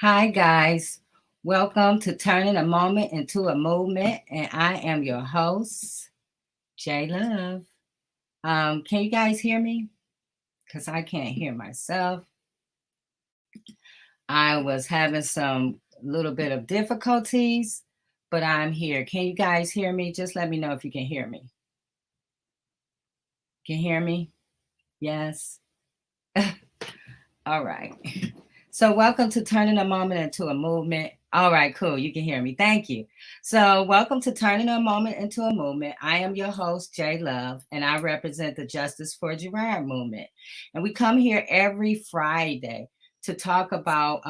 Hi, guys. Welcome to Turning a Moment into a Movement, and I am your host, J Love. Can you guys hear me? Because I can't hear myself. I was having some little bit of difficulties, but I'm here. Can you guys hear me? Just let me know if you can hear me. Can you hear me? Yes. All right. So welcome to Turning a Moment into a Movement. All right, cool. You can hear me. Thank you. So welcome to Turning a Moment into a Movement. I am your host, J Love, and I represent the Justice for Gerard movement. And we come here every Friday to talk about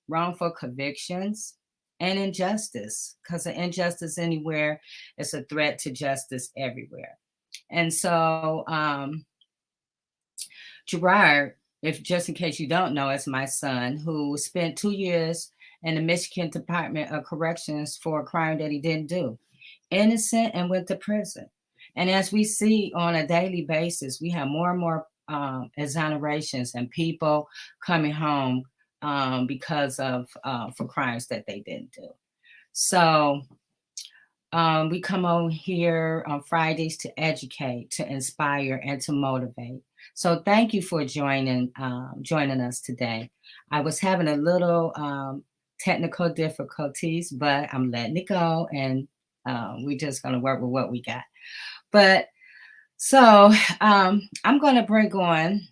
wrongful convictions and injustice, because an injustice anywhere is a threat to justice everywhere. And so Gerard, if just in case you don't know, is my son who spent 2 years in the Michigan Department of Corrections for a crime that he didn't do. Innocent and went to prison. And as we see on a daily basis, we have more and more exonerations and people coming home because of for crimes that they didn't do. So we come on here on Fridays to educate, to inspire, and to motivate. So thank you for joining us today. I was having a little technical difficulties, but I'm letting it go, and we're just going to work with what we got. But so I'm going to bring on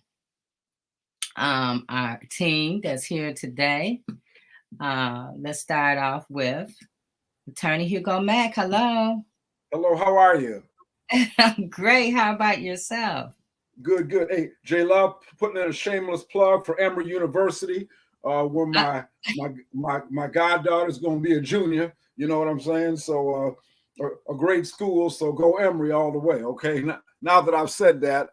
our team that's here today. Let's start off with Attorney Hugo Mack. Hello. Hello, how are you? I'm great. How about yourself? Good, good. Hey, J Love, putting in a shameless plug for Emory University, where my goddaughter is going to be a junior. You know what I'm saying? So a great school. So go Emory all the way. Okay. Now that I've said that,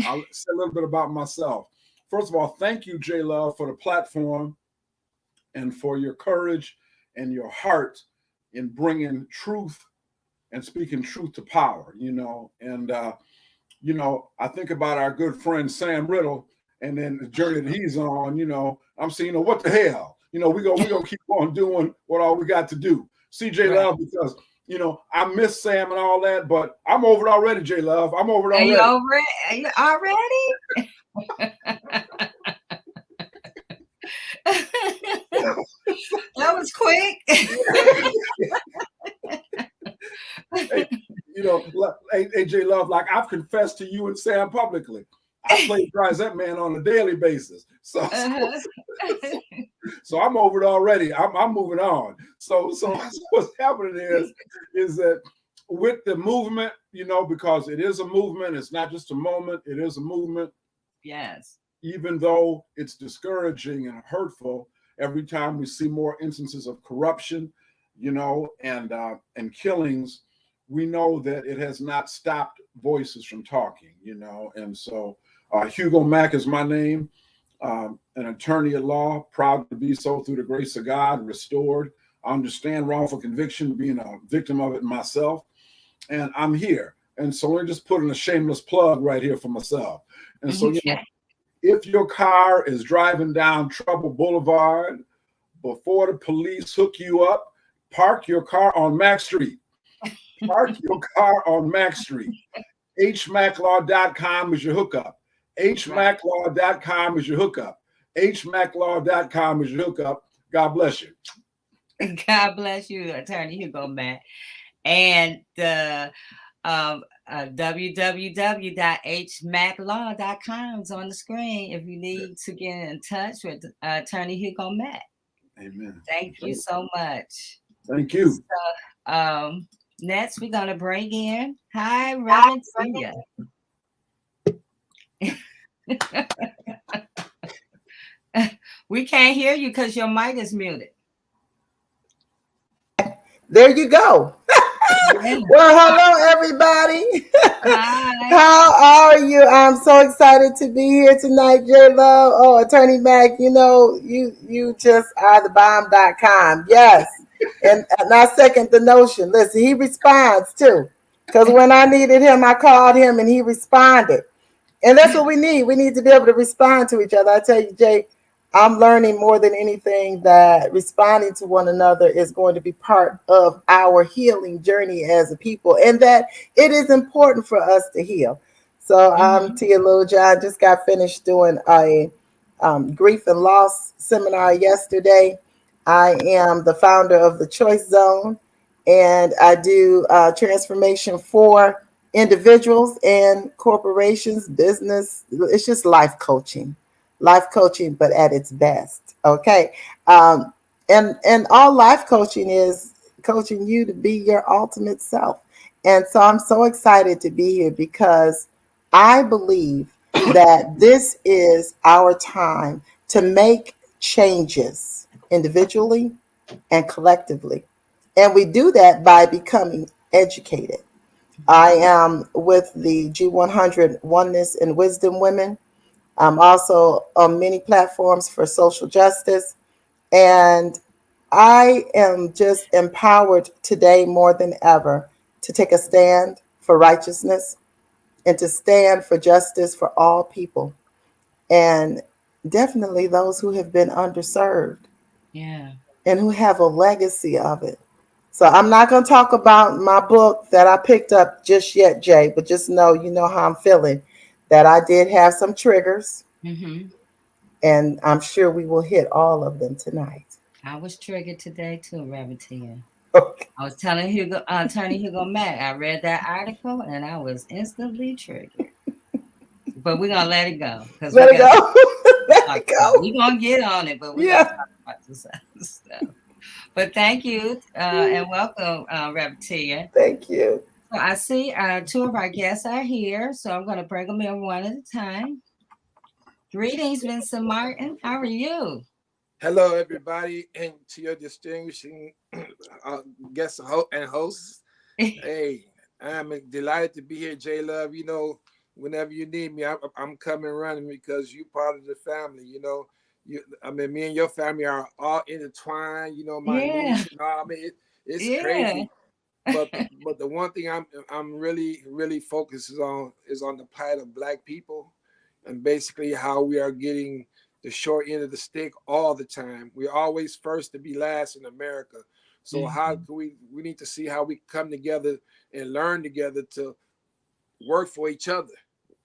I'll say a little bit about myself. First of all, thank you, J Love, for the platform and for your courage and your heart in bringing truth and speaking truth to power. And I think about our good friend Sam Riddle, and then the journey that he's on. I'm saying, what the hell? We gonna keep on doing what all we got to do. See, J Love, because I miss Sam and all that, but I'm over it already, J Love. I'm over it already. Are you over it? Are you already? That was quick. Hey, J Love, like I've confessed to you and Sam publicly. I plagiarize that man on a daily basis. So I'm over it already. I'm moving on. So what's happening is that with the movement, because it is a movement, it's not just a moment, it is a movement. Yes. Even though it's discouraging and hurtful every time we see more instances of corruption, and killings, we know that it has not stopped voices from talking, and so Hugo Mack is my name, an attorney at law, proud to be so through the grace of God, restored. I understand wrongful conviction, being a victim of it myself, and I'm here. And so let me just put in a shameless plug right here for myself. And so, if your car is driving down Trouble Boulevard, before the police hook you up, park your car on Mack Street. Park your car on Mack Street. hmaclaw.com is your hookup. hmaclaw.com is your hookup. hmaclaw.com is your hookup. God bless you. God bless you, Attorney Hugo Mack. And the www.hmaclaw.com is on the screen if you need to get in touch with Attorney Hugo Mack. Amen. Thank you so much. Thank you. So, next, we're going to bring in, hi, Reverend Tia. We can't hear you because your mic is muted. There you go. Well, hello, everybody. Hi. How are you? I'm so excited to be here tonight, J Love. Oh, Attorney Mack, you just are the bomb.com. Yes. And I second the notion. Listen, he responds too. Because when I needed him, I called him and he responded. And that's what we need. We need to be able to respond to each other. I tell you, Jay, I'm learning more than anything that responding to one another is going to be part of our healing journey as a people, and that it is important for us to heal. So Hmm. Tia Little John just got finished doing a grief and loss seminar yesterday. I am the founder of the Choice Zone, and I do transformation for individuals and corporations, business. It's just life coaching, but at its best. Okay, um, and all life coaching is coaching you to be your ultimate self. And so I'm so excited to be here because I believe that this is our time to make changes individually and collectively. And we do that by becoming educated. I am with the G100 Oneness and Wisdom Women. I'm also on many platforms for social justice. And I am just empowered today more than ever to take a stand for righteousness and to stand for justice for all people, and definitely those who have been underserved Yeah. and who have a legacy of it. So I'm not going to talk about my book that I picked up just yet, Jay, but just know, you know how I'm feeling, that I did have some triggers, Hmm. and I'm sure we will hit all of them tonight. I was triggered today too, Reverend Tia. Okay. I was telling Hugo, Attorney Hugo Mack, I read that article and I was instantly triggered. But we're gonna let it go because we Let it got go. to Let talk it about. go. We're gonna get on it, but we're gonna Yeah. talk about this other stuff. But thank you and welcome, Reverend Tia. Thank you. So I see two of our guests are here, so I'm gonna bring them in one at a time. Greetings, Vincent Martin. How are you? Hello, everybody, and to your distinguishing guests and hosts. Hey, I'm delighted to be here, J Love. Whenever you need me, I'm coming running because you part of the family. I mean, me and your family are all intertwined. My Yeah, niece and all. I mean, it's yeah. crazy. But the one thing I'm really focused is on the plight of Black people, and basically how we are getting the short end of the stick all the time. We're always first to be last in America. So how Mhm. can we need to see how we come together and learn together to work for each other.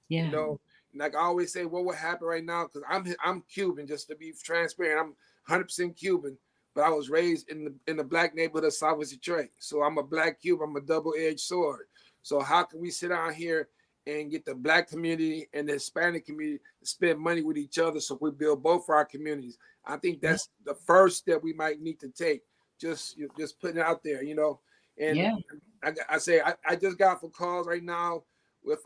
You Yeah. know, like I always say, what would happen right now? Because I'm Cuban, just to be transparent. I'm 100% Cuban, but I was raised in the Black neighborhood of Southwest Detroit. So I'm a Black Cuban. I'm a double-edged sword. So how can we sit down here and get the Black community and the Hispanic community to spend money with each other so we build both for our communities? I think Yeah. that's the first step we might need to take. Just putting it out there. And Yeah. I just got for calls right now with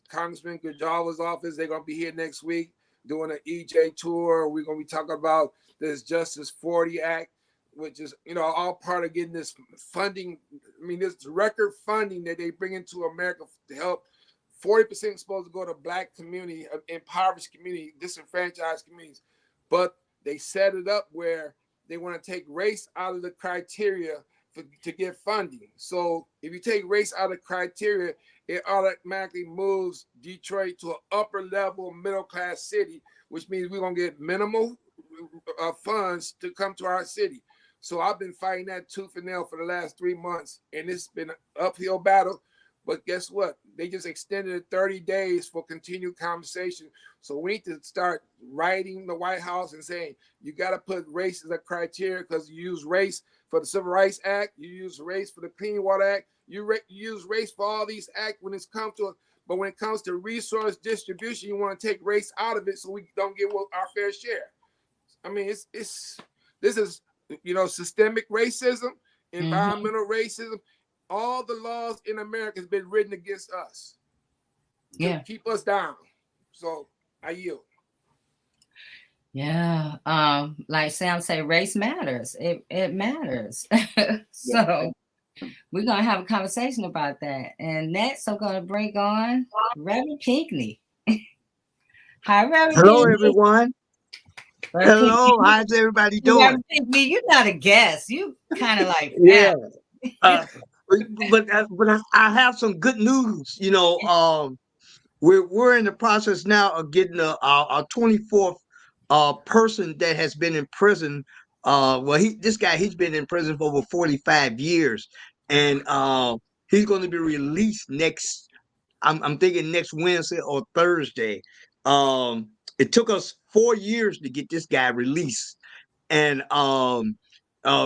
Congressman Gajala's office. They're gonna be here next week doing an EJ tour. We're gonna be talking about this Justice 40 Act, which is all part of getting this funding. I mean, this record funding that they bring into America to help. 40% supposed to go to Black community, impoverished community, disenfranchised communities, but they set it up where they want to take race out of the criteria to get funding. So if you take race out of criteria, it automatically moves Detroit to an upper level middle class city, which means we're gonna get minimal funds to come to our city. So I've been fighting that tooth and nail for the last 3 months, and it's been an uphill battle. But guess what? They just extended it 30 days for continued conversation. So we need to start writing the White House and saying you got to put race as a criteria, because you use race for the Civil Rights Act, you use race for the Clean Water Act, you use race for all these acts when it's come to. But when it comes to resource distribution, you want to take race out of it so we don't get our fair share. I mean, it's this is systemic racism, Hmm. environmental racism. All the laws in America has been written against us to Yeah. keep us down. So I yield. Yeah. Like Sam say, race matters. It matters. Yeah. So we're gonna have a conversation about that. And next I'm gonna bring on Reverend Pinckney. Hi, Reverend Hello, Pinckney. everyone. Reverend Hello, Pinckney. how's everybody doing? Reverend Pinckney, you're not a guest. You kind of like Yeah, family. uh, but I have some good news. We're in the process now of getting our 24th person that has been in prison. This guy, he's been in prison for over 45 years, and he's going to be released next. I'm thinking next Wednesday or Thursday. It took us 4 years to get this guy released, and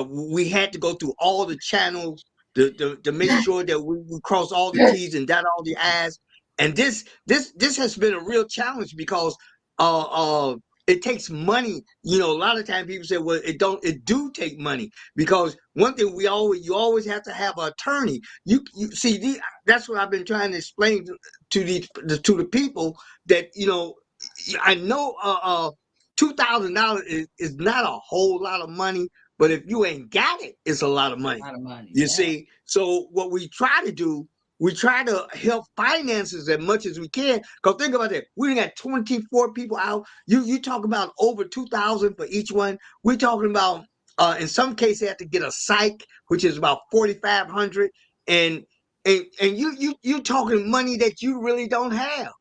we had to go through all the channels to make sure that we cross all the T's and dot all the I's. And this has been a real challenge because it takes money. You know, a lot of times people say, well, it do take money, because one thing you always have to have an attorney. You see, that's what I've been trying to explain to the people, that, you know, I know $2,000 is not a whole lot of money, but if you ain't got it, it's a lot of money. A lot of money. You see, so what we try to do, we try to help finances as much as we can. Because think about that, we got 24 people out. You talk about over 2,000 for each one. We're talking about in some cases they have to get a psych, which is about 4,500, and you talking money that you really don't have,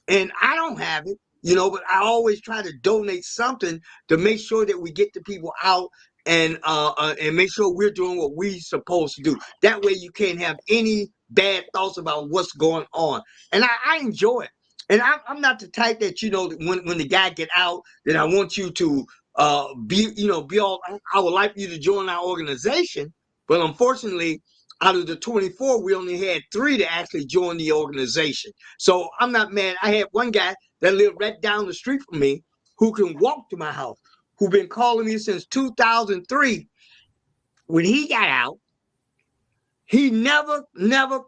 and I don't have it. You know, but I always try to donate something to make sure that we get the people out and make sure we're doing what we're supposed to do. That way you can't have any bad thoughts about what's going on. And I enjoy it. And I'm not the type that, you know, when the guy get out, that I want you to be all, I would like you to join our organization. But unfortunately, out of the 24, we only had 3 to actually join the organization. So I'm not mad. I had one guy that lived right down the street from me who can walk to my house, who been calling me since 2003. When he got out, he never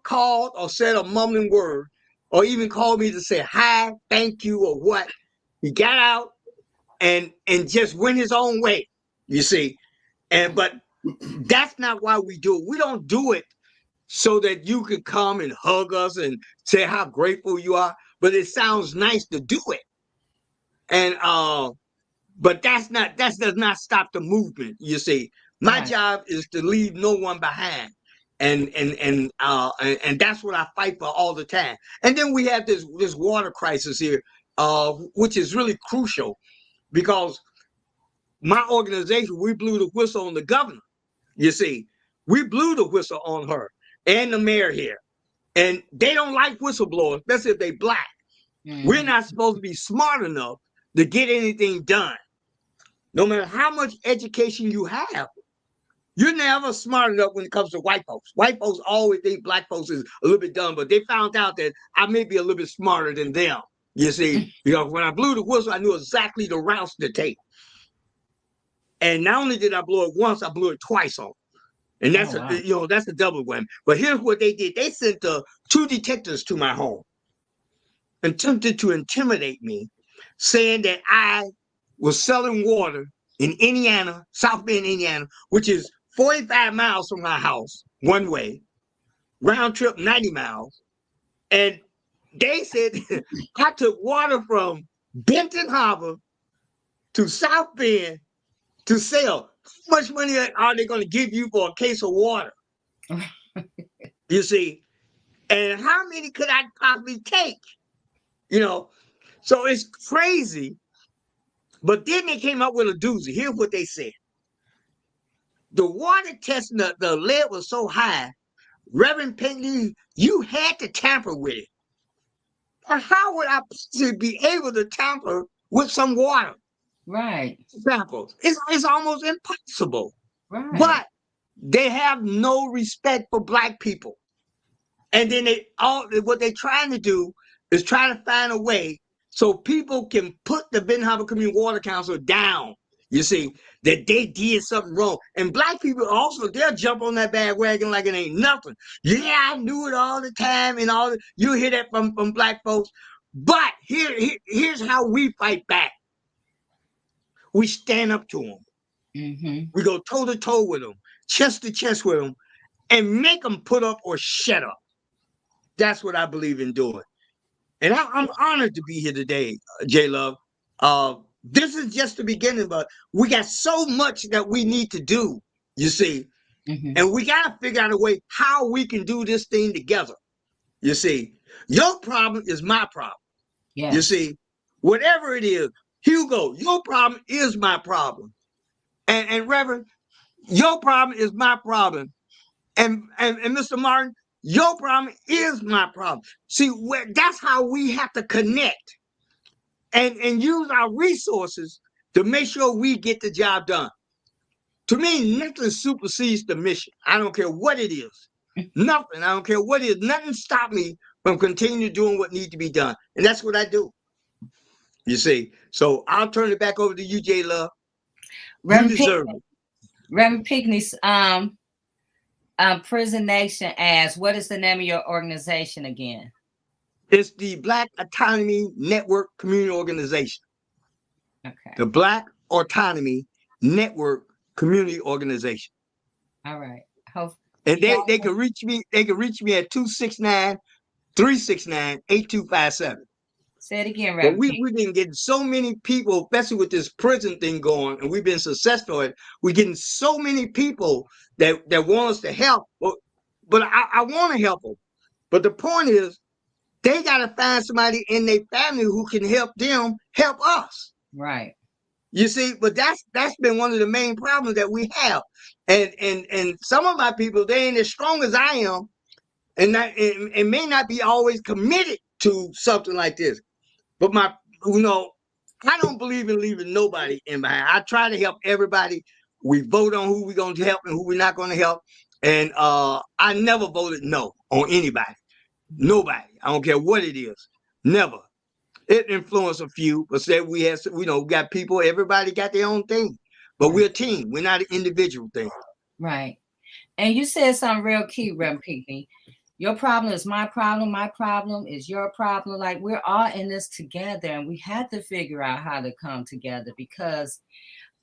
called or said a mumbling word, or even called me to say hi, thank you, or what. He got out and just went his own way, you see. But that's not why we do it. We don't do it so that you can come and hug us and say how grateful you are. But it sounds nice to do it. And but that does not stop the movement, you see. My job is to leave no one behind. And that's what I fight for all the time. And then we have this water crisis here, which is really crucial, because my organization, we blew the whistle on the governor. You see, we blew the whistle on her and the mayor here. And they don't like whistleblowers, especially if they black. We're not supposed to be smart enough to get anything done. No matter how much education you have, you're never smart enough when it comes to white folks. White folks always think black folks is a little bit dumb, but they found out that I may be a little bit smarter than them. You see, when I blew the whistle, I knew exactly the routes to take. And not only did I blow it once, I blew it twice on. And that's that's a double whammy. But here's what they did. They sent 2 detectives to my home, attempted to intimidate me, saying that I was selling water in Indiana, South Bend, Indiana, which is 45 miles from my house, one way, round trip 90 miles. And they said I took water from Benton Harbor to South Bend to sell. How much money are they going to give you for a case of water? You see, and how many could I possibly take? You know, so it's crazy. But then they came up with a doozy. Here's what they said. The water test, the lead was so high, Reverend Pinckney, you had to tamper with it. How would I be able to tamper with some water? Right. Samples. It's almost impossible. Right. But they have no respect for black people. And then what they're trying to do is try to find a way so people can put the Benton Harbor Community Water Council down. You see, that they did something wrong. And black people also, they'll jump on that bandwagon like it ain't nothing. Yeah, I knew it all the time and all. You hear that from black folks. But here's how we fight back. We stand up to them. We go toe to toe with them, chest to chest with them, and make them put up or shut up. That's what I believe in doing. And I'm honored to be here today, J Love. This is just the beginning, but we got so much that we need to do, you see. And we got to figure out a way how we can do this thing together. You see, your problem is my problem. Yes. You see, whatever it is, Hugo, your problem is my problem. And Reverend, your problem is my problem. And Mr. Martin, your problem is my problem. See, that's how we have to connect and use our resources to make sure we get the job done. To me, nothing supersedes the mission. I don't care what it is. Nothing. I don't care what it is. Nothing stop me from continuing doing what needs to be done. And that's what I do. You see. So I'll turn it back over to you, J Love. You Reverend deserve Pinckney, it. Reverend Pinckney's Prison Nation asks, what is the name of your organization again? It's the Black Autonomy Network Community Organization. Okay. The Black Autonomy Network Community Organization. All right. And they can reach me. They can reach me at 269-369-8257. Say it again, But Reverend. we've been getting so many people, especially with this prison thing going, and we've been successful at it. We're getting so many people that want us to help. But I want to help them. But the point is, they got to find somebody in their family who can help them help us. Right. You see, but that's been one of the main problems that we have. And some of my people, they ain't as strong as I am, and may not be always committed to something like this. But I don't believe in leaving nobody in behind. I try to help everybody. We vote on who we're going to help and who we're not going to help. And I never voted no on anybody. Nobody. I don't care what it is. Never. It influenced a few, but said we got people, everybody got their own thing. But we're a team. We're not an individual thing. Right. And you said something real key, Reverend Pinckney. Your problem is my problem is your problem. Like, we're all in this together, and we have to figure out how to come together, because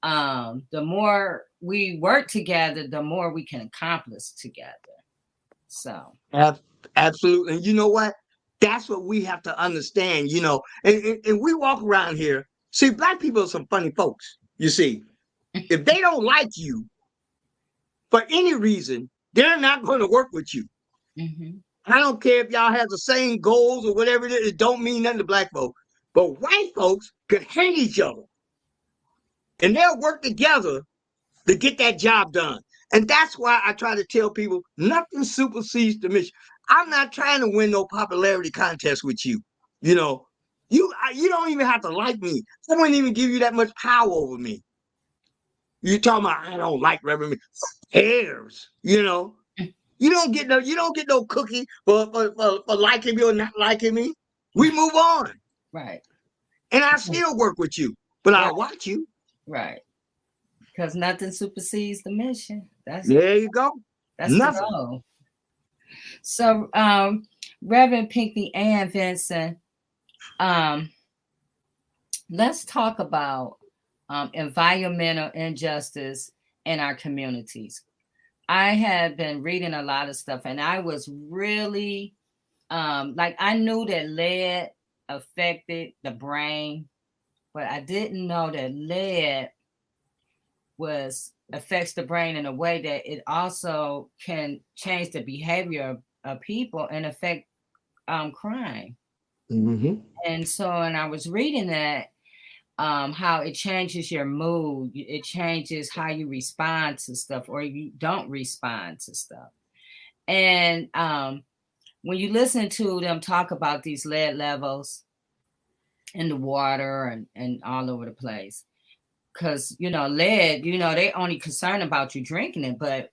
the more we work together, the more we can accomplish together. So Absolutely. And you know what? That's what we have to understand, and we walk around here. See, Black people are some funny folks. You see, if they don't like you for any reason, they're not going to work with you. Mm-hmm. I don't care if y'all have the same goals or whatever it is. It don't mean nothing to Black folks. But white folks could hate each other. And they'll work together to get that job done. And that's why I try to tell people, nothing supersedes the mission. I'm not trying to win no popularity contest with you. You don't even have to like me. I wouldn't even give you that much power over me. You talking about I don't like Reverend me. Cares, You don't get no cookie for liking me or not liking me. We move on. Right. And I still work with you, but Right. I'll watch you. Right. Because nothing supersedes the mission. There you go. That's nothing. The goal. So, Reverend Pinckney and Vincent, let's talk about environmental injustice in our communities. I had been reading a lot of stuff, and I was really I knew that lead affected the brain, but I didn't know that lead affects the brain in a way that it also can change the behavior of people and affect crime. Mm-hmm. And I was reading that how it changes your mood, it changes how you respond to stuff, or you don't respond to stuff. And when you listen to them talk about these lead levels in the water and all over the place, because lead, they only concerned about you drinking it, but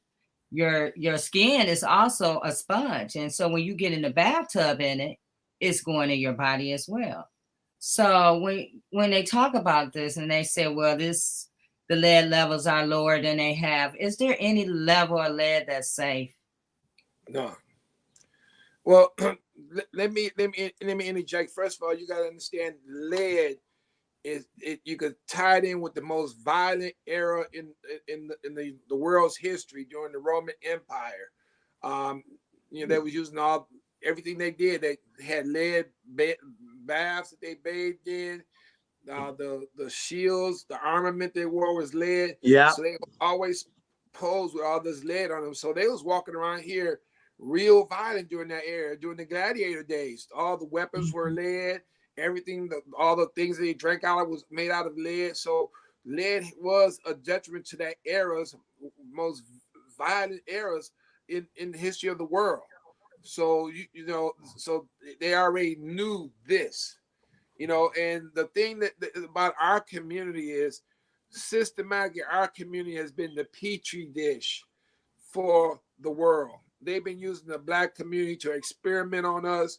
your skin is also a sponge, and so when you get in the bathtub in it, it's going in your body as well. So when they talk about this and they say, well, the lead levels are lower than they have, is there any level of lead that's safe? No. Well, let me interject. First of all, you got to understand lead you could tie it in with the most violent era in the world's history during the Roman Empire. They was using everything they did. They had lead baths that they bathed in. The shields, the armament they wore was lead. Yeah. So they always posed with all this lead on them. So they was walking around here real violent during that era, during the gladiator days. All the weapons were lead. everything, all the things that they drank out of was made out of lead. So lead was a detriment to that era's most violent eras in the history of the world. So so they already knew this, and the thing that about our community is systematically our community has been the petri dish for the world. They've been using the Black community to experiment on us.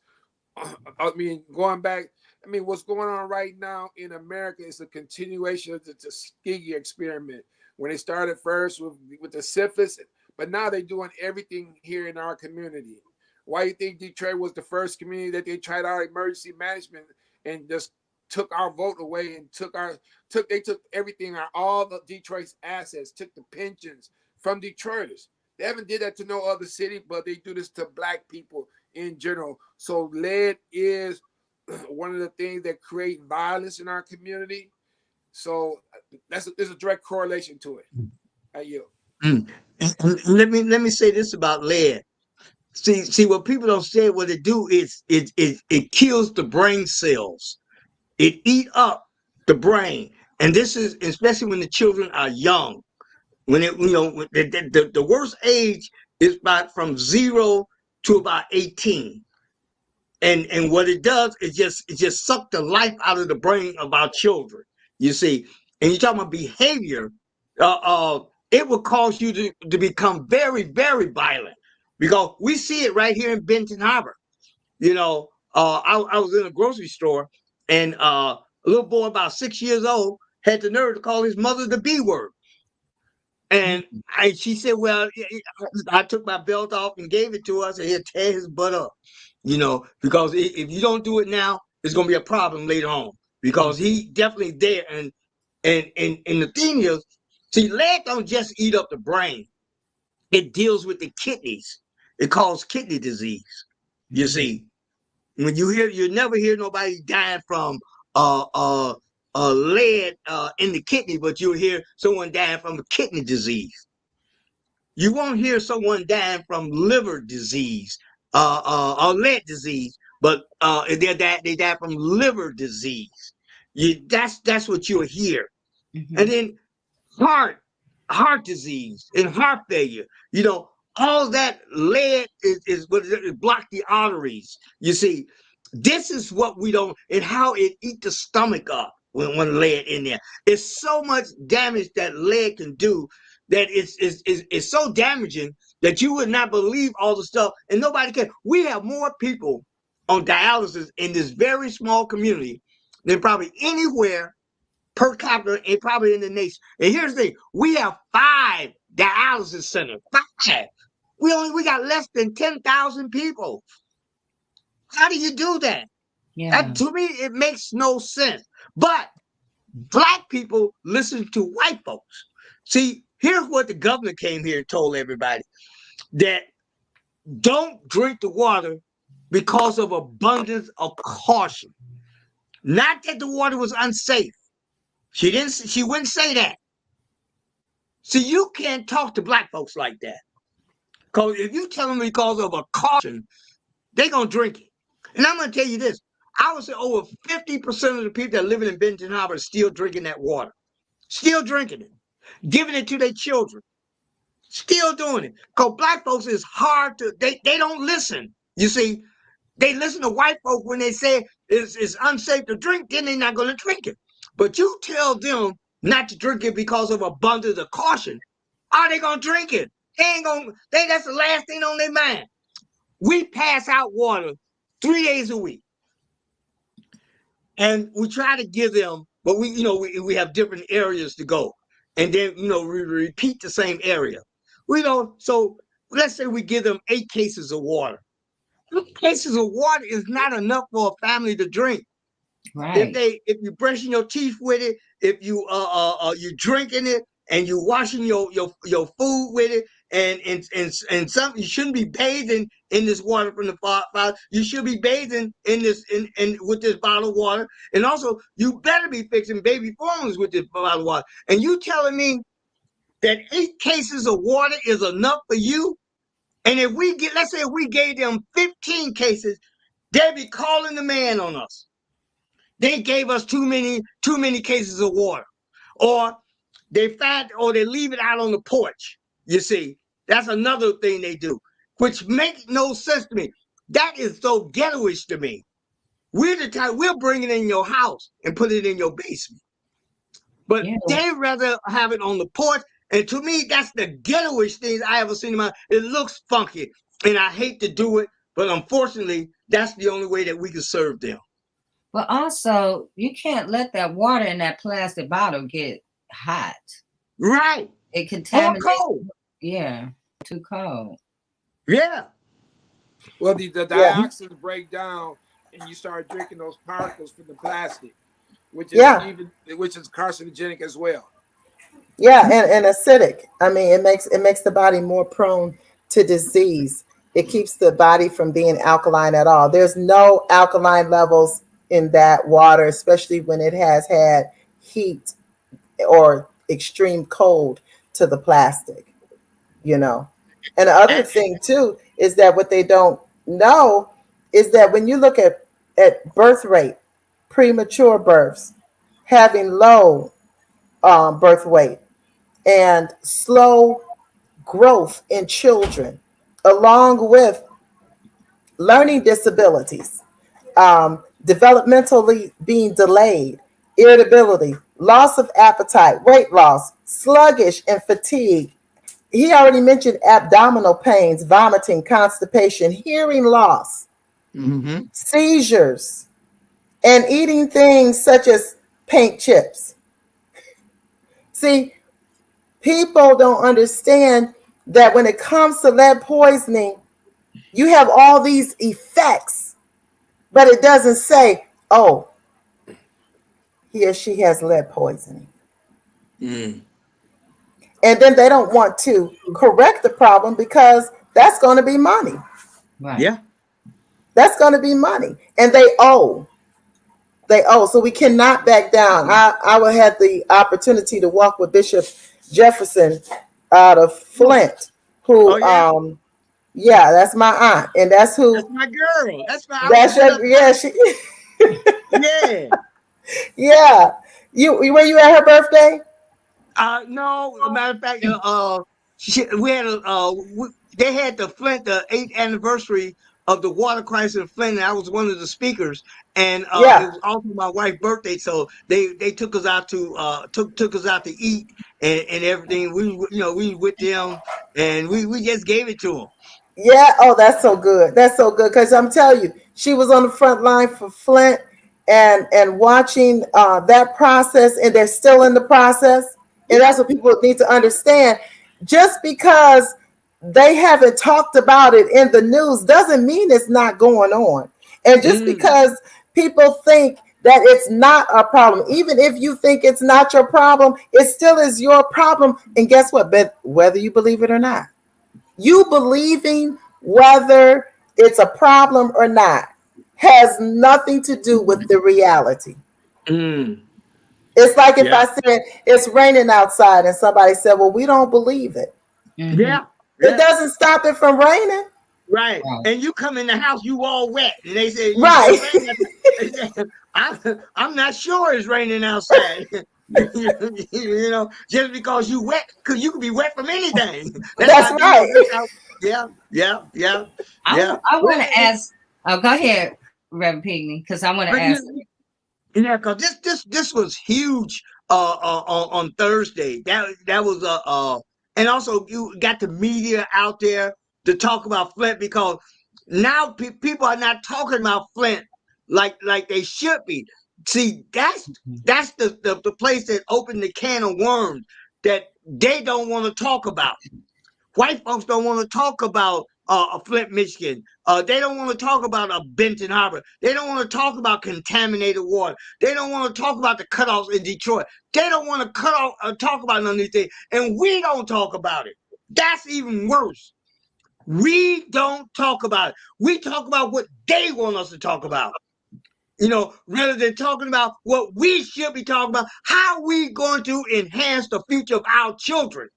I mean, going back, what's going on right now in America is a continuation of the Tuskegee experiment. When they started first with the syphilis, but now they're doing everything here in our community. Why do you think Detroit was the first community that they tried our emergency management and just took our vote away and took everything, all the Detroit's assets, took the pensions from Detroiters. They haven't did that to no other city, but they do this to Black people in general. So lead is one of the things that create violence in our community. So there's a direct correlation to it. At you. And let me say this about lead. See what people don't say. What it do is it kills the brain cells. It eat up the brain, and this is especially when the children are young. When the worst age is about from 0 to about 18. And what it does is just suck the life out of the brain of our children. You see, and you're talking about behavior. It will cause you to become very, very violent, because we see it right here in Benton Harbor. I was in a grocery store, and a little boy about 6 years old had the nerve to call his mother the B word. And she said, well, I took my belt off and gave it to us, and he'll tear his butt up, because if you don't do it now, it's going to be a problem later on, because he definitely there. And the thing is, see, lead don't just eat up the brain. It deals with the kidneys. It causes kidney disease. You see, when you never hear nobody dying from lead in the kidney, but you'll hear someone dying from a kidney disease. You won't hear someone dying from liver disease or lead disease, but they die from liver disease. That's what you'll hear. And then heart disease and heart failure. All that lead is what it block the arteries. You see, this is what we don't, and how it eat the stomach up when lead in there. It's so much damage that lead can do, that it's so damaging that you would not believe all the stuff, and nobody can. We have more people on dialysis in this very small community than probably anywhere per capita, and probably in the nation. And here's the thing: we have 5 dialysis centers. 5. We got less than 10,000 people. How do you do that? Yeah. To me, it makes no sense. But Black people listen to white folks. See, here's what the governor came here and told everybody: that don't drink the water because of abundance of caution. Not that the water was unsafe. She wouldn't say that. See, you can't talk to Black folks like that. Because if you tell them because of a caution, they're going to drink it. And I'm going to tell you this. I would say over 50% of the people that live in Benton Harbor are still drinking that water. Still drinking it. Giving it to their children. Still doing it. Because Black folks is hard to, they don't listen. You see, they listen to white folk when they say it's unsafe to drink, then they're not going to drink it. But you tell them not to drink it because of abundance of caution, are they going to drink it? That's the last thing on their mind. We pass out water 3 days a week. And we try to give them, but we have different areas to go. And then, we repeat the same area. So let's say we give them 8 cases of water. 8 cases of water is not enough for a family to drink. Right. If you're brushing your teeth with it, if you're drinking it, and you're washing your food with it, and some, you shouldn't be bathing in this water from the faucet. You should be bathing in this with this bottle of water, and also you better be fixing baby formulas with this bottle of water. And you telling me that 8 cases of water is enough for you? And if let's say if we gave them 15 cases, they'd be calling the man on us. they gave us too many cases of water, or they leave it out on the porch. You see, that's another thing they do, which makes no sense to me. That is so ghettoish to me. We'll bring it in your house and put it in your basement, but Yeah. they rather have it on the porch. And to me, that's the ghettoish things I ever seen in my. It looks funky, and I hate to do it, but unfortunately, that's the only way that we can serve them. But also, you can't let that water in that plastic bottle get hot. Right. It Or contaminates. cold. Yeah, too cold. Yeah. Well, the dioxins break down, and you start drinking those particles from the plastic, which is carcinogenic as well. Yeah, and acidic. I mean, it makes the body more prone to disease. It keeps the body from being alkaline at all. There's no alkaline levels in that water, especially when it has had heat or extreme cold to the plastic, you know. And the other thing too is that what they don't know is that when you look at birth rate, premature births, having low birth weight, and slow growth in children, along with learning disabilities, developmentally being delayed, irritability, loss of appetite, weight loss, sluggish, and fatigue. He already mentioned abdominal pains, vomiting, constipation, hearing loss, seizures, and eating things such as paint chips. See, people don't understand that when it comes to lead poisoning, you have all these effects, but it doesn't say, oh, he or she has lead poisoning. And then they don't want to correct the problem because that's going to be money. Right. Yeah. That's going to be money. And they owe. So we cannot back down. I will have the opportunity to walk with Bishop Jefferson out of Flint, who, that's my aunt, and that's who. That's my girl. Yeah. Yeah. Were you at her birthday? No. As a matter of fact, they had the 8th anniversary of the water crisis in Flint, and I was one of the speakers. And it was also my wife's birthday, so they took us out to took us out to eat and everything. We we with them, and we just gave it to them. Yeah. Oh, that's so good. That's so good, because I'm telling you, she was on the front line for Flint and watching that process, and they're still in the process. And that's what people need to understand. Just because they haven't talked about it in the news doesn't mean it's not going on. And just because people think that it's not a problem, even if you think it's not your problem, it still is your problem. And guess what? But whether you believe it or not, you believing whether it's a problem or not has nothing to do with the reality. It's like if I said it's raining outside and somebody said, well, we don't believe it. Yeah. It doesn't stop it from raining. Right. And you come in the house, you all wet. And they say, right. I'm not sure it's raining outside. Just because you wet, because you can be wet from anything. That's right. Yeah. I want to ask. Oh, go ahead, Reverend Pigney, because I want to ask. Yeah, because this was huge on Thursday. That was and also you got the media out there to talk about Flint, because now people are not talking about Flint like they should be. See, that's the place that opened the can of worms that they don't want to talk about. White folks don't want to talk about Flint, Michigan. They don't want to talk about Benton Harbor. They don't want to talk about contaminated water. They don't want to talk about the cutoffs in Detroit. They don't want to talk about none of these things. And we don't talk about it. That's even worse. We don't talk about it. We talk about what they want us to talk about. Rather than talking about what we should be talking about, how we going to enhance the future of our children.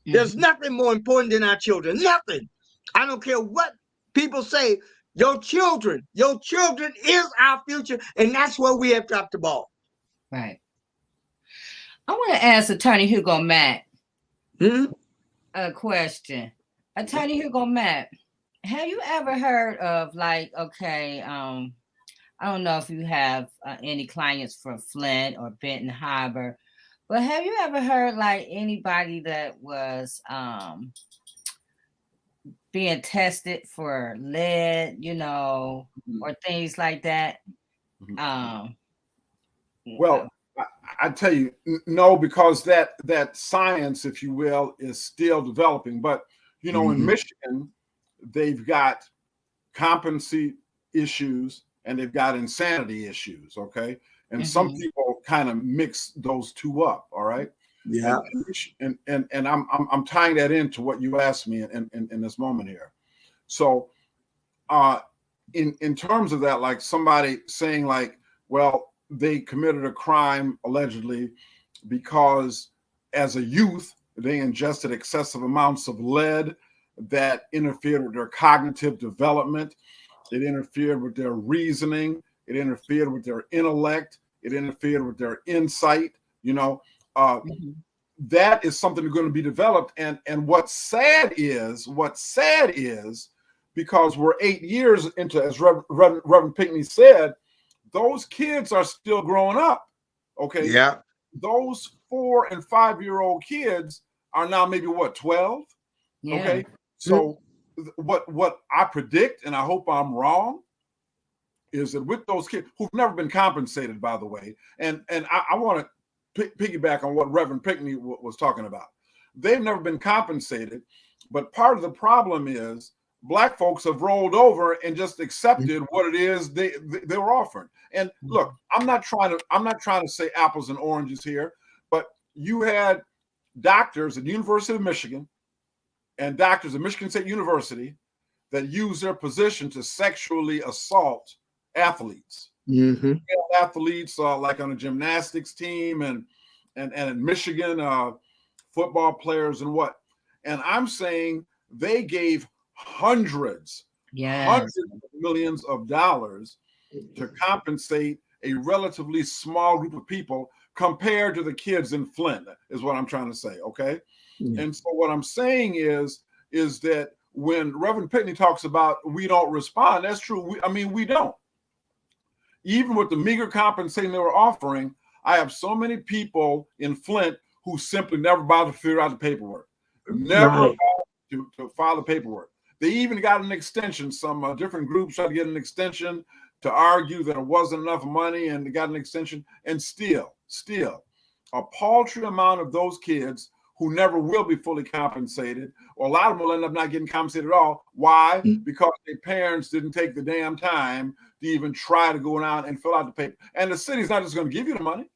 There's nothing more important than our children. Nothing. I don't care what people say. Your children is our future, and that's where we have dropped the ball. Right. I want to ask Attorney Hugo Mack a question. Attorney Hugo Mack, have you ever heard of like, okay, I don't know if you have any clients from Flint or Benton Harbor, but have you ever heard like anybody that was being tested for lead, or things like that? Well, I tell you, no, because that science, if you will, is still developing. But in Michigan, they've got competency issues and they've got insanity issues. Okay, and some people kind of mix those two up. All right. Yeah. And I'm tying that into what you asked me in this moment here. So, in terms of that, like somebody saying like, well, they committed a crime allegedly because as a youth they ingested excessive amounts of lead that interfered with their cognitive development. It interfered with their reasoning. It interfered with their intellect. It interfered with their insight. That is something that's going to be developed. And what's sad is because we're 8 years into, as Reverend Pinckney said, those kids are still growing up. Okay. Yeah. Those 4 and 5 year old kids are now maybe 12. Yeah. Okay. So what I predict, and I hope I'm wrong, is that with those kids who've never been compensated, by the way, and I want to piggyback on what Reverend Pinckney was talking about. They've never been compensated, but part of the problem is Black folks have rolled over and just accepted what it is they were offering. And look, I'm not trying to say apples and oranges here, but you had doctors at the University of Michigan and doctors at Michigan State University that use their position to sexually assault athletes. Athletes like on a gymnastics team and in Michigan, football players and what. And I'm saying they gave hundreds of millions of dollars to compensate a relatively small group of people compared to the kids in Flint, is what I'm trying to say. Okay. And so what I'm saying is that when Reverend Pinckney talks about we don't respond, that's true. We don't. Even with the meager compensation they were offering, I have so many people in Flint who simply never bothered to figure out the paperwork, never bothered to file the paperwork. They even got an extension. Some different groups tried to get an extension to argue that it wasn't enough money, and they got an extension. And still, a paltry amount of those kids who never will be fully compensated, or a lot of them will end up not getting compensated at all. Why? Because their parents didn't take the damn time to even try to go around and fill out the paper. And the city's not just going to give you the money.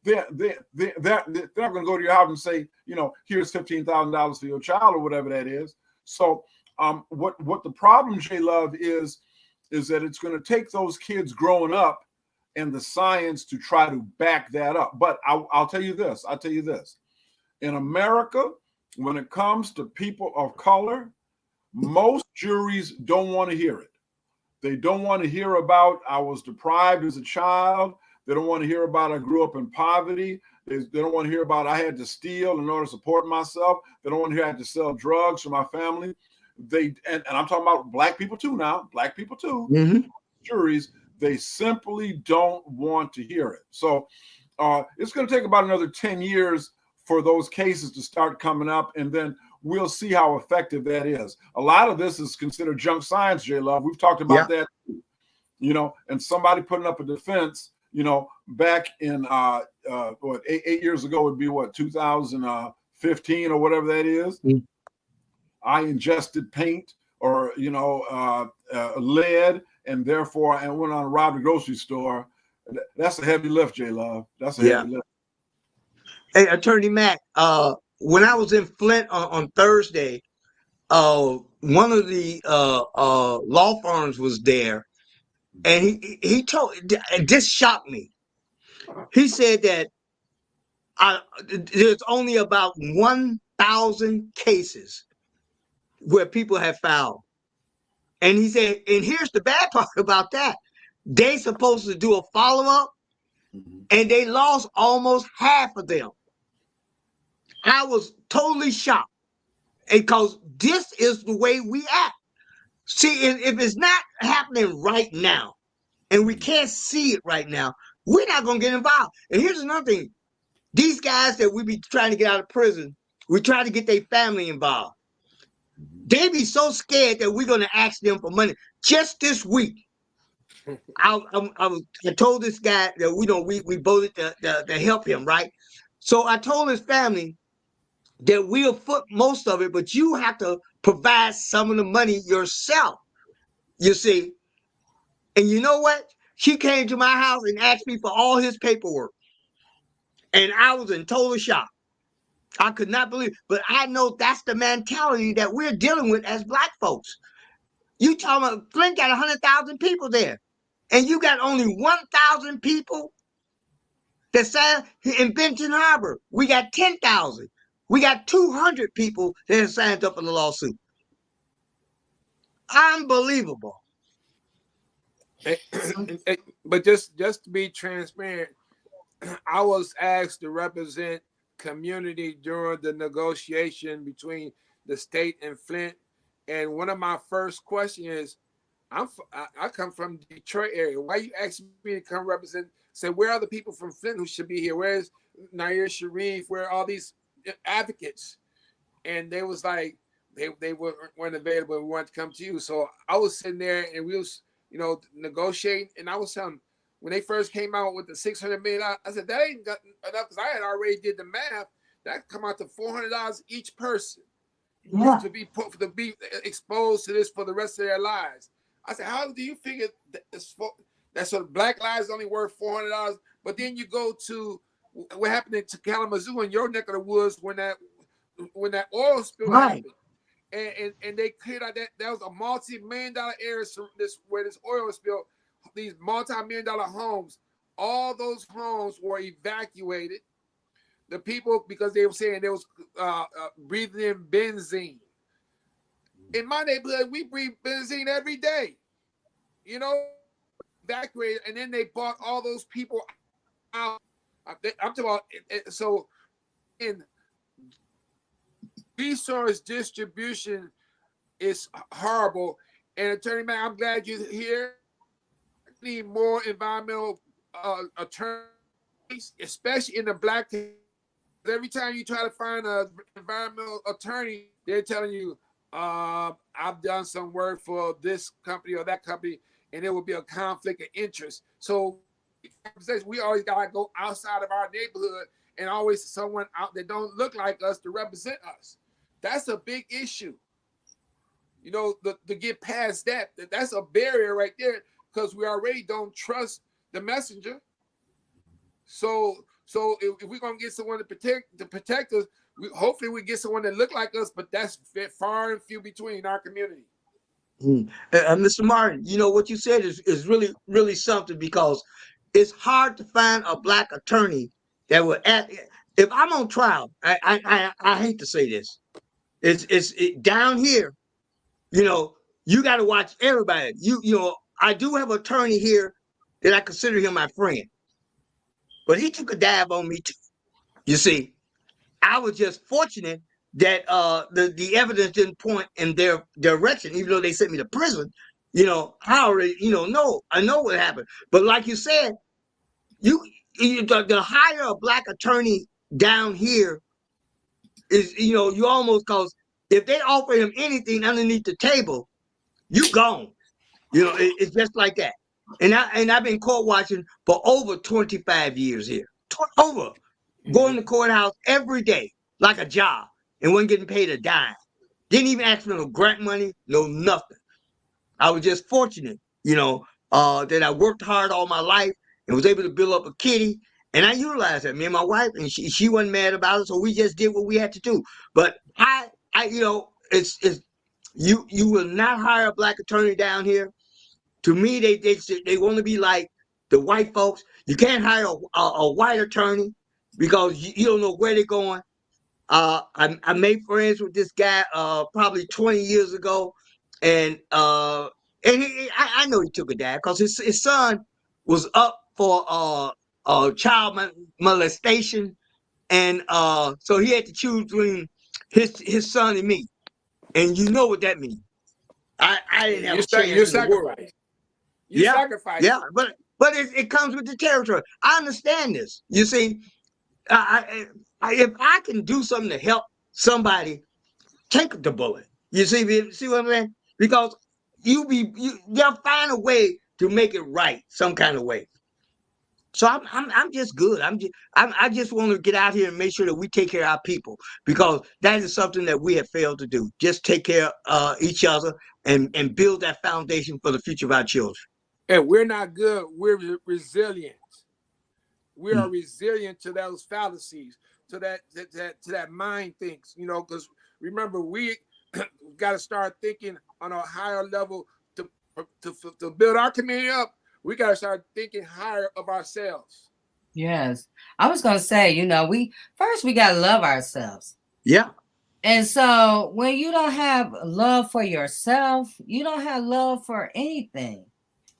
They're not going to go to your house and say, here's $15,000 for your child or whatever that is. So what the problem, J Love, is that it's going to take those kids growing up and the science to try to back that up. But I'll tell you this. In America, when it comes to people of color, most juries don't want to hear it. They don't want to hear about I was deprived as a child. They don't want to hear about I grew up in poverty. They don't want to hear about I had to steal in order to support myself. They don't want to hear I had to sell drugs for my family. And I'm talking about Black people too now. Black people too. Juries, they simply don't want to hear it. So it's going to take about another 10 years for those cases to start coming up, and then we'll see how effective that is. A lot of this is considered junk science, J Love. We've talked about that, and somebody putting up a defense, back in 8 years ago would be 2015 or whatever that is. I ingested paint or lead, and therefore I went on and robbed a grocery store. That's a heavy lift, J Love. That's a heavy lift. Hey, Attorney Mack, when I was in Flint on Thursday, one of the law firms was there, and he told, and this shocked me. He said that there's only about 1,000 cases where people have filed. And he said, and here's the bad part about that. They supposed to do a follow-up, and they lost almost half of them. I was totally shocked because this is the way we act. See, if it's not happening right now, and we can't see it right now, we're not going to get involved. And here's another thing. These guys that we be trying to get out of prison, we try to get their family involved. They be so scared that we're going to ask them for money. Just this week, I told this guy that we voted to help him, right? So I told his family that we'll foot most of it, but you have to provide some of the money yourself, you see. And you know what? She came to my house and asked me for all his paperwork. And I was in total shock. I could not believe, but I know that's the mentality that we're dealing with as Black folks. You talking about Flint got 100,000 people there, and you got only 1,000 people that signed in Benton Harbor. We got 10,000. We got 200 people that have signed up for the lawsuit. Unbelievable. But just to be transparent, I was asked to represent community during the negotiation between the state and Flint. And one of my first questions is, I come from the Detroit area. Why you asking me to come represent? Say, where are the people from Flint who should be here? Where's Nair Sharif? Where are all these advocates? And they was like, they weren't available. We wanted to come to you. So I was sitting there and we was, negotiating. And I was telling them, when they first came out with the $600 million, I said, that ain't enough, because I had already did the math. That come out to $400 each person to be exposed to this for the rest of their lives. I said, how do you figure that's what Black lives only worth $400? But then you go to what happened in Kalamazoo in your neck of the woods when that oil spill happened. And they cleared out that was a multi-million-dollar area where this oil spill, these multi-million-dollar homes, all those homes were evacuated. The people, because they were saying they was breathing in benzene. In my neighborhood, we breathe benzene every day. Evacuated, and then they bought all those people out. I'm talking about, so in resource distribution is horrible. And Attorney Mac, I'm glad you're here. We need more environmental attorneys, especially in the Black community. Every time you try to find an environmental attorney, they're telling you, I've done some work for this company or that company, and there will be a conflict of interest. So we always got to go outside of our neighborhood and always someone out that don't look like us to represent us. That's a big issue. To get past that, that's a barrier right there, because we already don't trust the messenger. So if we're gonna get someone to protect us, hopefully we get someone that look like us, but that's far and few between in our community. Mr. Martin, what you said is really, really something, because it's hard to find a Black attorney that would if I'm on trial. I hate to say this. It's down here. You got to watch everybody. I do have an attorney here that I consider him my friend, but he took a dive on me too. You see, I was just fortunate that the evidence didn't point in their direction, even though they sent me to prison. I already I know what happened. But like you said, the hire a Black attorney down here is you almost, cause if they offer him anything underneath the table, you gone. It's just like that. And I've been court watching for over 25 years here. Going to courthouse every day like a job, and wasn't getting paid a dime. Didn't even ask for no grant money, no nothing. I was just fortunate, that I worked hard all my life and was able to build up a kitty. And I utilized that. Me and my wife, and she wasn't mad about it, so we just did what we had to do. But it's you will not hire a Black attorney down here. To me, they want to be like the white folks. You can't hire a white attorney because you don't know where they're going. I made friends with this guy probably 20 years ago. I know he took a dive because his son was up for child molestation, and so he had to choose between his son and me, and you know what that means. I didn't have a chance in the world. You Yeah, sacrifice. yeah, but it comes with the territory. I understand this. You see, if I can do something to help somebody, take the bullet. You see what I'm saying? Because they'll find a way to make it right some kind of way. So I'm just good. I just want to get out here and make sure that we take care of our people, because that is something that we have failed to do. Just take care of each other and build that foundation for the future of our children. And we're not good. We're resilient. We are resilient to those fallacies, to that mind thinks, because remember, we got to start thinking on a higher level to build our community up. We got to start thinking higher of ourselves. Yes. I was going to say, we got to love ourselves. Yeah. And so when you don't have love for yourself, you don't have love for anything.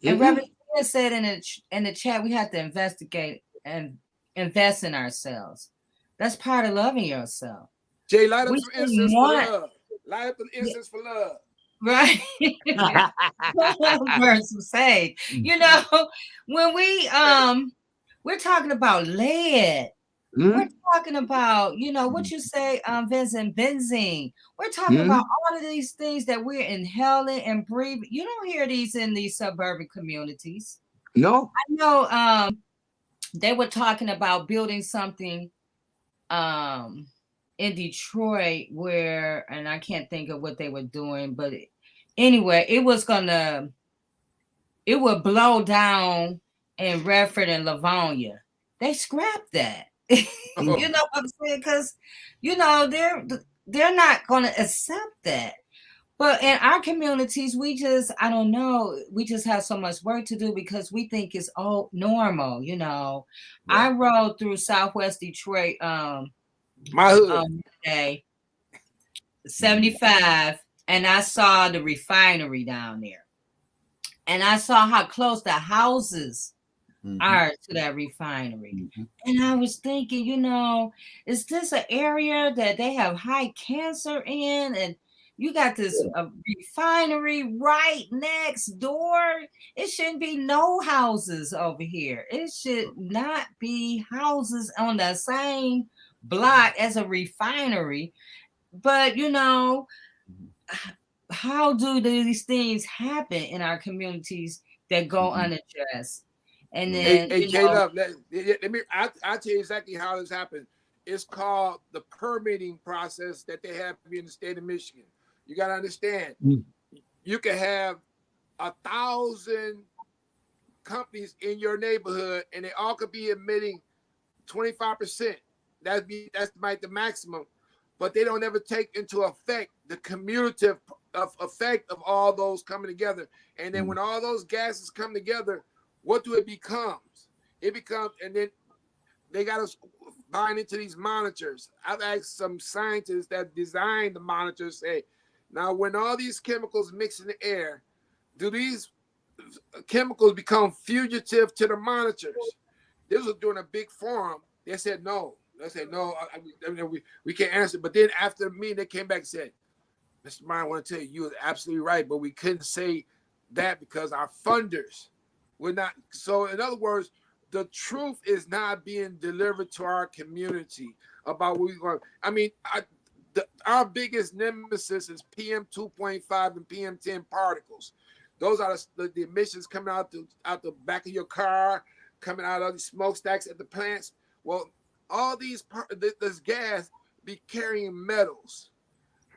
And Reverend said in the chat, we have to investigate and invest in ourselves. That's part of loving yourself. Jay, light up some incense for love. Light up an incense for love. Right. Burn some sage. When we're talking about lead. We're talking about, what you say, Vincent, benzene. We're talking about all of these things that we're inhaling and breathing. You don't hear these in these suburban communities. No. I know they were talking about building something in Detroit where, and I can't think of what they were doing, but anyway, it would blow down in Redford and Livonia. They scrapped that. You know what I'm saying? Because, they're not going to accept that. But in our communities, we just have so much work to do because we think it's all normal, Yeah. I rode through Southwest Detroit my hood day 75, and I saw the refinery down there. And I saw how close the houses are to that refinery. And I was thinking, is this an area that they have high cancer in? And you got this refinery right next door. It shouldn't be no houses over here. It should not be houses on the same block as a refinery. But, how do these things happen in our communities that go unaddressed? And then, hey Caleb, I'll tell you exactly how this happened. It's called the permitting process that they have in the state of Michigan. You got to understand, you can have 1,000 companies in your neighborhood, and they all could be emitting 25%. That's like the maximum, but they don't ever take into effect the cumulative effect of all those coming together. And then when all those gases come together, what do it becomes? It becomes, and then they got to bind into these monitors. I've asked some scientists that designed the monitors, say, now when all these chemicals mix in the air, do these chemicals become fugitive to the monitors? This was during a big forum. They said no. They said no. We can't answer. But then after the meeting, they came back and said, Mr. Meyer, I want to tell you, you were absolutely right, but we couldn't say that because our funders would not. So in other words, the truth is not being delivered to our community about what we're going. I mean, our biggest nemesis is PM 2.5 and PM 10 particles. Those are the emissions coming out the back of your car, coming out of the smokestacks at the plants. Well, all this gas be carrying metals.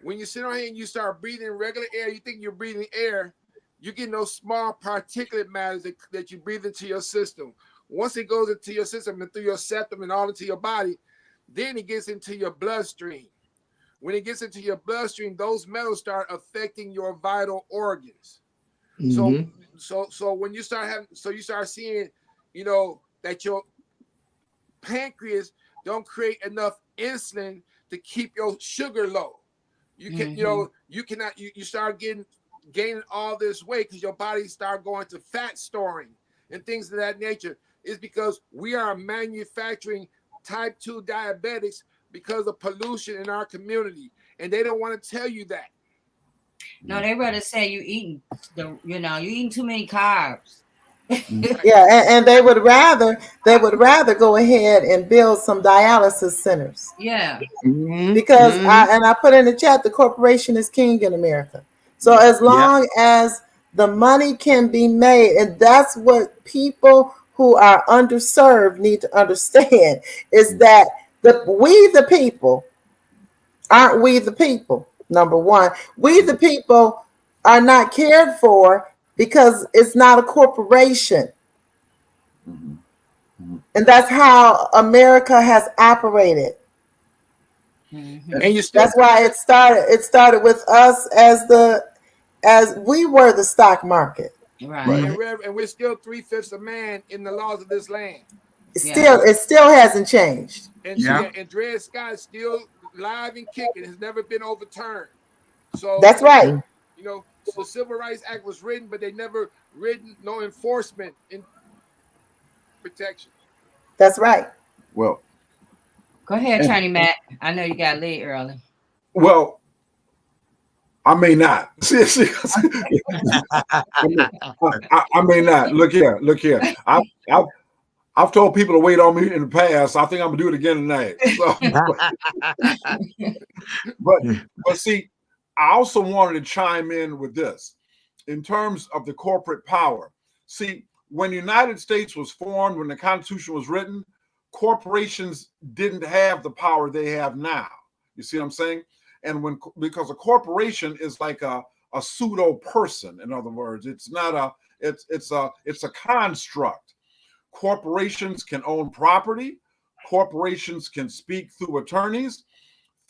When you sit on here and you start breathing regular air, you think you're breathing air, you get those small particulate matters that you breathe into your system. Once it goes into your system and through your septum and all into your body, then it gets into your bloodstream. When it gets into your bloodstream, those metals start affecting your vital organs. So when you start you start seeing, that your pancreas don't create enough insulin to keep your sugar low. You can, you cannot. You start getting gaining all this weight because your body start going to fat storing and things of that nature is because we are manufacturing type 2 diabetics because of pollution in our community. And they don't want to tell you that. No, they rather say you eating you eating too many carbs. Yeah, and they would rather go ahead and build some dialysis centers. Yeah. Because I put in the chat, the corporation is king in America. So as long as the money can be made, and that's what people who are underserved need to understand, is that we the people, aren't we the people? Number one, we the people are not cared for because it's not a corporation. And that's how America has operated. And you still That's why it started with us as we were the stock market. Right. And we're still 3/5 of man in the laws of this land. It still hasn't changed. And and Dred Scott is still live and kicking, has never been overturned. So that's right. You know, the Civil Rights Act was written, but they never written no enforcement in protection. That's right. Well, go ahead, Attorney Matt. I know you got lead early. Well, I may not. I may not. Look here. I've told people to wait on me in the past. I think I'm gonna do it again tonight. So, but see, I also wanted to chime in with this in terms of the corporate power. See, when the United States was formed, when the Constitution was written, corporations didn't have the power they have now. You see what I'm saying? And because a corporation is like a pseudo person. In other words, it's not it's a construct. Corporations can own property. Corporations can speak through attorneys,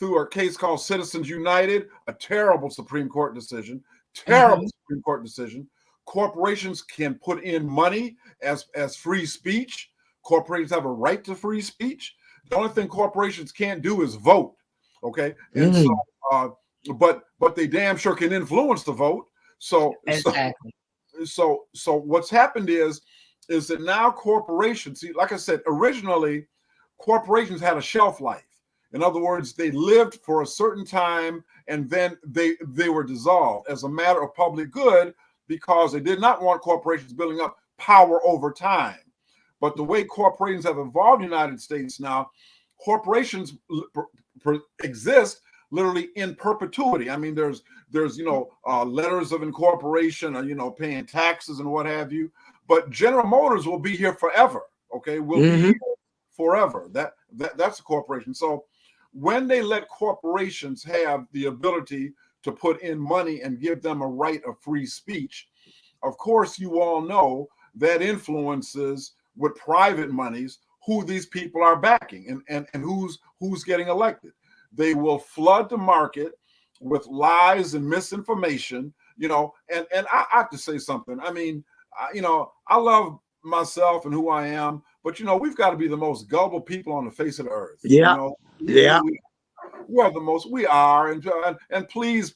through a case called Citizens United, a terrible Supreme Court decision. Supreme Court decision. Corporations can put in money as free speech. Corporations have a right to free speech. The only thing corporations can't do is vote. Okay, and so, but they damn sure can influence the vote. So exactly. So what's happened is that now corporations, see, like I said, originally corporations had a shelf life. In other words, they lived for a certain time and then they were dissolved as a matter of public good because they did not want corporations building up power over time. But the way corporations have evolved in the United States now, corporations exist literally in perpetuity. I mean, there's letters of incorporation, paying taxes and what have you. But General Motors will be here forever. Okay, will be here forever. That's a corporation. So when they let corporations have the ability to put in money and give them a right of free speech, of course, you all know that influences with private monies who these people are backing and who's getting elected. They will flood the market with lies and misinformation, and I have to say something. I mean, I love myself and who I am, but we've got to be the most gullible people on the face of the earth. We are the most. We are, and please,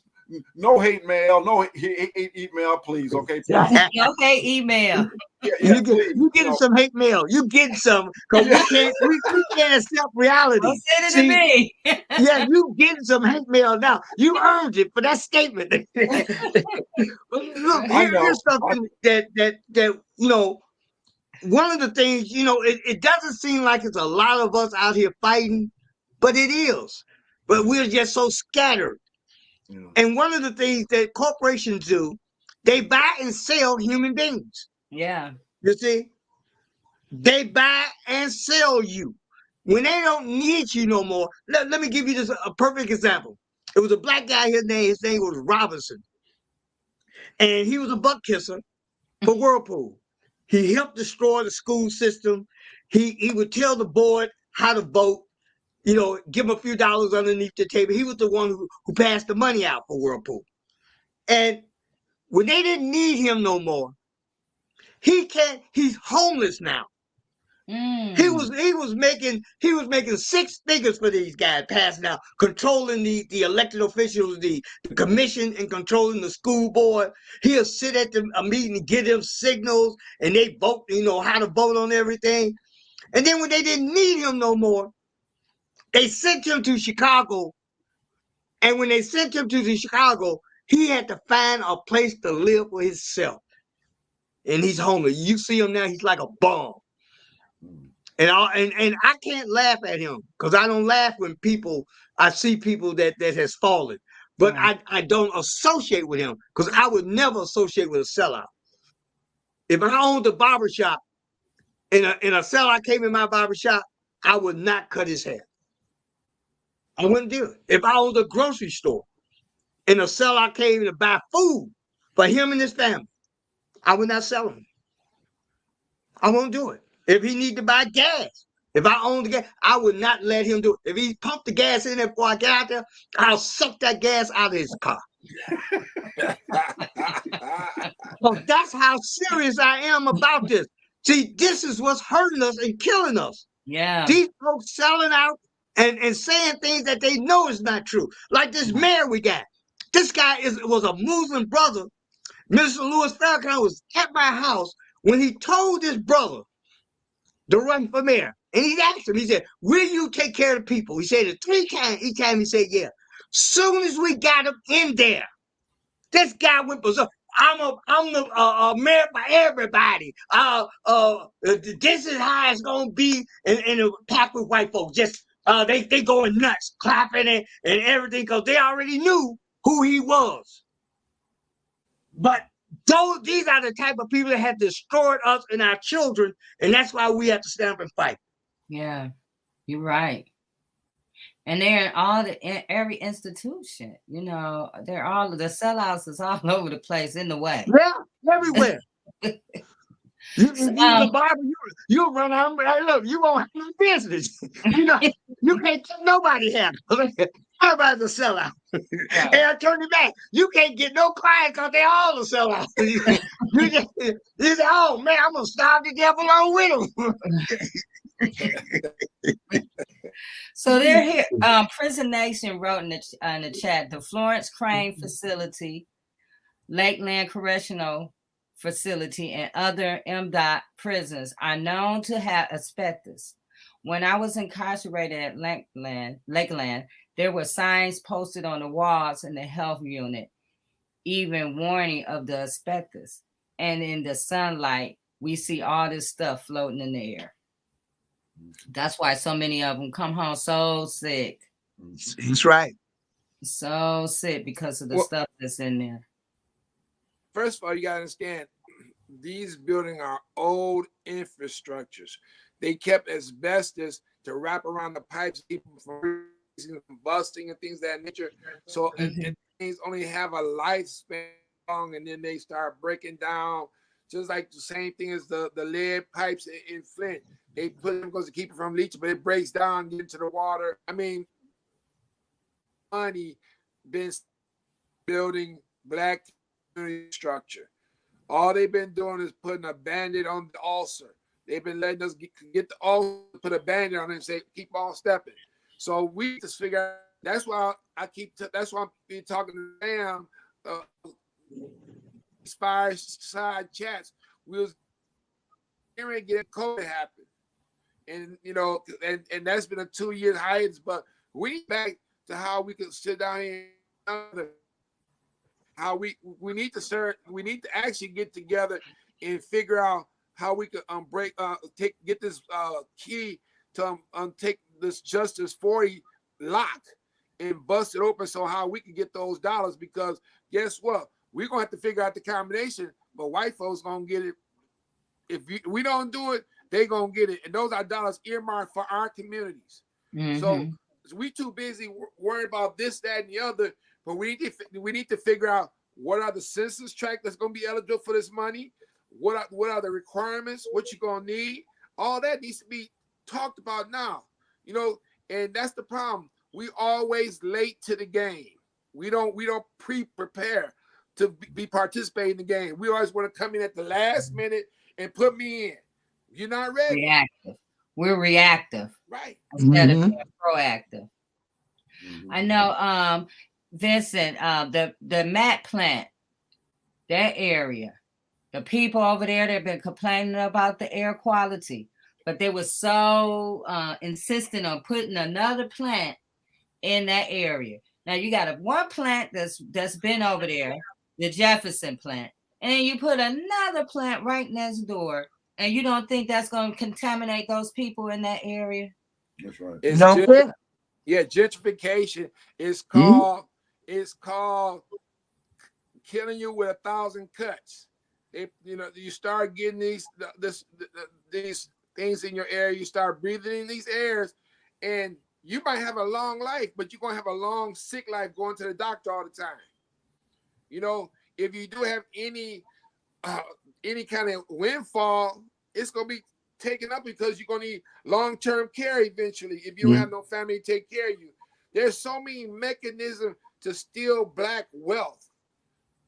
no hate mail, no hate email, please. Okay, no hate email. You getting some hate mail. You getting some because we can't accept reality. Don't say it to me. You getting some hate mail now. You earned it for that statement. Look, here's something that one of the things, it doesn't seem like it's a lot of us out here fighting, but it is. But we're just so scattered. Yeah. And one of the things that corporations do, they buy and sell human beings. Yeah. You see? They buy and sell you. When they don't need you no more, let me give you just a perfect example. It was a black guy, his name was Robinson. And he was a buck kisser for Whirlpool. He helped destroy the school system. He would tell the board how to vote, give them a few dollars underneath the table. He was the one who passed the money out for Whirlpool. And when they didn't need him no more, he's homeless now. He was making six figures for these guys, passing out, controlling the elected officials, the commission, and controlling the school board. He'll sit at a meeting and give them signals, and they vote, how to vote on everything. And then when they didn't need him no more, they sent him to Chicago. And when they sent him to Chicago, he had to find a place to live for himself. And he's homeless. You see him now, he's like a bum. And I can't laugh at him because I don't laugh when I see people that has fallen. But Right. I don't associate with him because I would never associate with a sellout. If I owned a barbershop and a sellout came in my barbershop, I would not cut his hair. I wouldn't do it. If I owned a grocery store and a sellout came to buy food for him and his family, I would not sell him. I won't do it. If he need to buy gas, if I own the gas, I would not let him do it. If he pumped the gas in there before I get out there, I'll suck that gas out of his car. Well, that's how serious I am about this. See, this is what's hurting us and killing us. Yeah. These folks selling out and saying things that they know is not true. Like this mayor we got. This guy was a Muslim brother. Mr. Louis Farrakhan was at my house when he told his brother to run for mayor. And he asked him, he said, will you take care of the people? He said it 3 times. Each time he said, yeah. Soon as we got him in there, this guy went berserk. I'm the mayor for everybody. This is how it's gonna be in a pack with white folks. Just they going nuts, clapping and everything because they already knew who he was. But these are the type of people that have destroyed us and our children, and that's why we have to stand up and fight. Yeah, you're right. And they're in every institution. They're all the sellouts is all over the place in the way. Yeah, everywhere. You the barber, you'll run out. Look, you won't have no business. You can't take nobody here. Everybody's a sellout. Yeah. And I turn it back. You can't get no clients because they all a sellout. you say, oh man, I'm gonna starve to death along with them. So they're here. Prison Nation wrote in the chat, the Florence Crane Facility, Lakeland Correctional Facility, and other MDOT prisons are known to have asbestos. When I was incarcerated at Lakeland, there were signs posted on the walls in the health unit, even warning of the asbestos. And in the sunlight, we see all this stuff floating in the air. That's why so many of them come home so sick. That's right. So sick because of the stuff that's in there. First of all, you got to understand, these buildings are old infrastructures. They kept asbestos to wrap around the pipes, keep them from busting and things of that nature. So and things only have a lifespan long, and then they start breaking down. Just like the same thing as the lead pipes in Flint. They put them because to keep it from leaching, but it breaks down into the water. I mean, money been building black community structure. All they've been doing is putting a Band-Aid on the ulcer. They've been letting us get the ulcer, put a Band-Aid on it and say, keep on stepping. So we just figure out, that's why that's why I'm been talking to Sam, fireside chats. We was getting COVID happen. And and that's been a 2-year hiatus, but we need back to how we can sit down here and how we need to actually get together and figure out how we could get this key to take this Justice 40 lock and bust it open, so how we can get those dollars, because guess what? We're gonna have to figure out the combination, but white folks gonna get it. If we don't do it, they gonna get it, and those are dollars earmarked for our communities. So we too busy worrying about this, that, and the other. But we need to figure out what are the census tracts that's gonna be eligible for this money. What are the requirements? What you gonna need? All that needs to be talked about now. And that's the problem. We always late to the game. We don't prepare to be participating in the game. We always want to come in at the last minute and put me in. You're not ready. Reactive. We're reactive Right. instead of Mhm. being proactive. Mhm. I know, Vincent, the mat plant, that area, the people over there, they've been complaining about the air quality, but they were so insistent on putting another plant in that area. Now you got one plant that's been over there, the Jefferson plant, and then you put another plant right next door, and you don't think that's going to contaminate those people in that area? That's right. It's No just, fair. yeah, gentrification is Mhm. called killing you with 1,000 cuts. If you start getting these things in your air, you start breathing in these airs, and you might have a long life, but you're gonna have a long sick life going to the doctor all the time. If you do have any kind of windfall, it's gonna be taken up because you're gonna need long-term care eventually if you don't have no family to take care of you. There's so many mechanisms to steal Black wealth.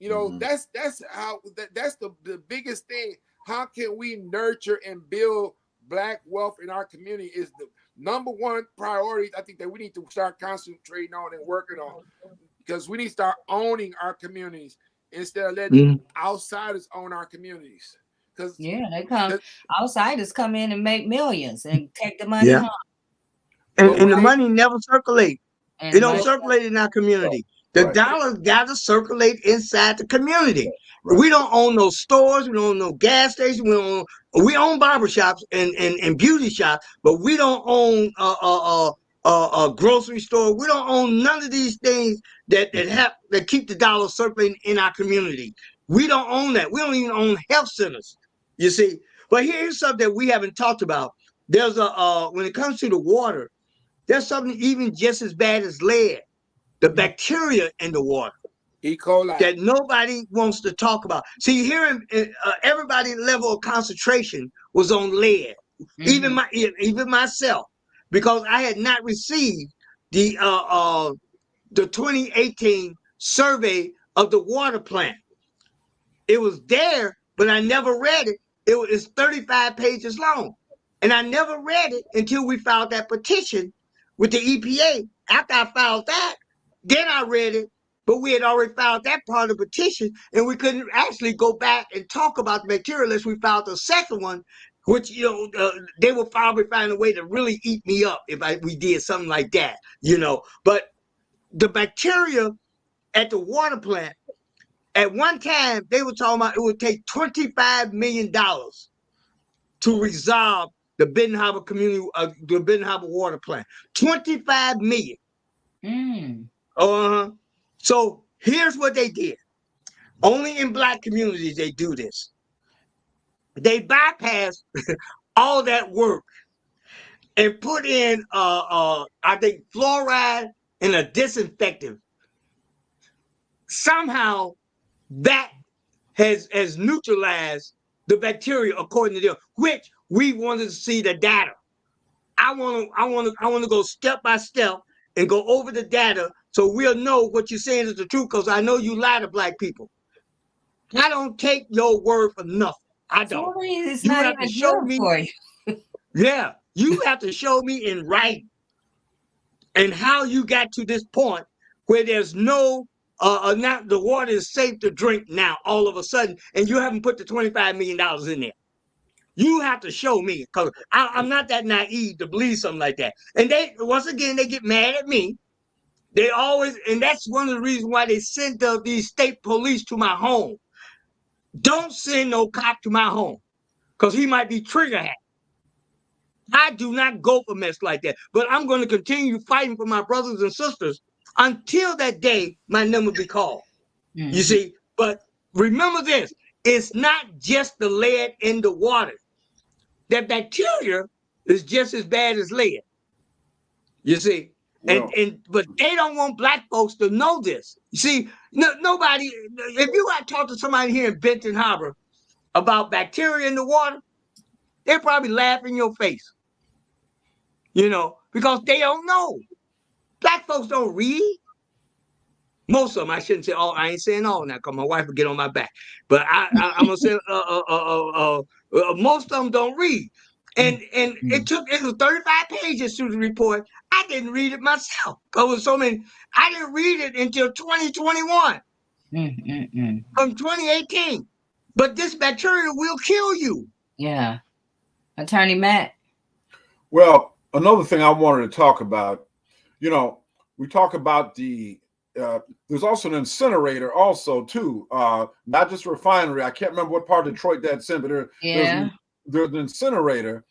That's the biggest thing. How can we nurture and build Black wealth in our community is the number one priority I think that we need to start concentrating on and working on, because we need to start owning our communities instead of letting outsiders own our communities. Because Outsiders come in and make millions and take the money Yeah. home. And the money never circulate. And It the don't money, circulate in our community. The Right. dollar got to circulate inside the community. Right. We don't own no stores. We don't own no gas stations. We own barbershops and beauty shops, but we don't own a grocery store. We don't own none of these things that keep the dollar circulating in our community. We don't own that. We don't even own health centers. You see. But here's something that we haven't talked about. There's when it comes to the water, there's something even just as bad as lead, the bacteria in the water E. coli. that nobody wants to talk about. See, here everybody's level of concentration was on lead, even myself, because I had not received the 2018 survey of the water plant. It was there, but I never read it. It's 35 pages long. And I never read it until we filed that petition with the EPA. After I filed that, then I read it. But we had already filed that part of the petition, and we couldn't actually go back and talk about the bacteria unless we filed the second one, which they will probably find a way to really eat me up if we did something like that. But the bacteria at the water plant, at one time, they were talking about it would take $25 million to resolve the Benton Harbor the Benton Harbor water plant. $25 million. So here's what they did. Only in Black communities they do this. They bypass all that work and put in I think fluoride and a disinfectant. Somehow that has neutralized the bacteria according to them, which we wanted to see the data. I want to go step by step and go over the data so we'll know what you're saying is the truth, because I know you lie to Black people. I don't take your word for nothing. I don't. It's You not have to even show good me. for you. Yeah, you have to show me in writing and how you got to this point where there's no now the water is safe to drink now all of a sudden, and you haven't put the $25 million in there. You have to show me, because I'm not that naive to believe something like that. And they, once again, they get mad at me. They always, and that's one of the reasons why they sent these state police to my home. Don't send no cop to my home, because he might be trigger happy. I do not go for mess like that. But I'm going to continue fighting for my brothers and sisters until that day my number be called. You see, but remember this, it's not just the lead in the water. That bacteria is just as bad as lead. You see, Well, but they don't want Black folks to know this. You see, nobody. If you had talked to somebody here in Benton Harbor about bacteria in the water, they'd probably laugh in your face. Because they don't know. Black folks don't read. Most of them, I shouldn't say all. I ain't saying all now, because my wife will get on my back. But I'm gonna say most of them don't read. And it was 35 pages through the report. I didn't read it myself. There was so many. I didn't read it until 2021 from 2018. But this bacteria will kill you. Yeah. Attorney Matt. Well, another thing I wanted to talk about, we talk about there's also an incinerator also too, not just a refinery. I can't remember what part of Detroit that's in, but there's an incinerator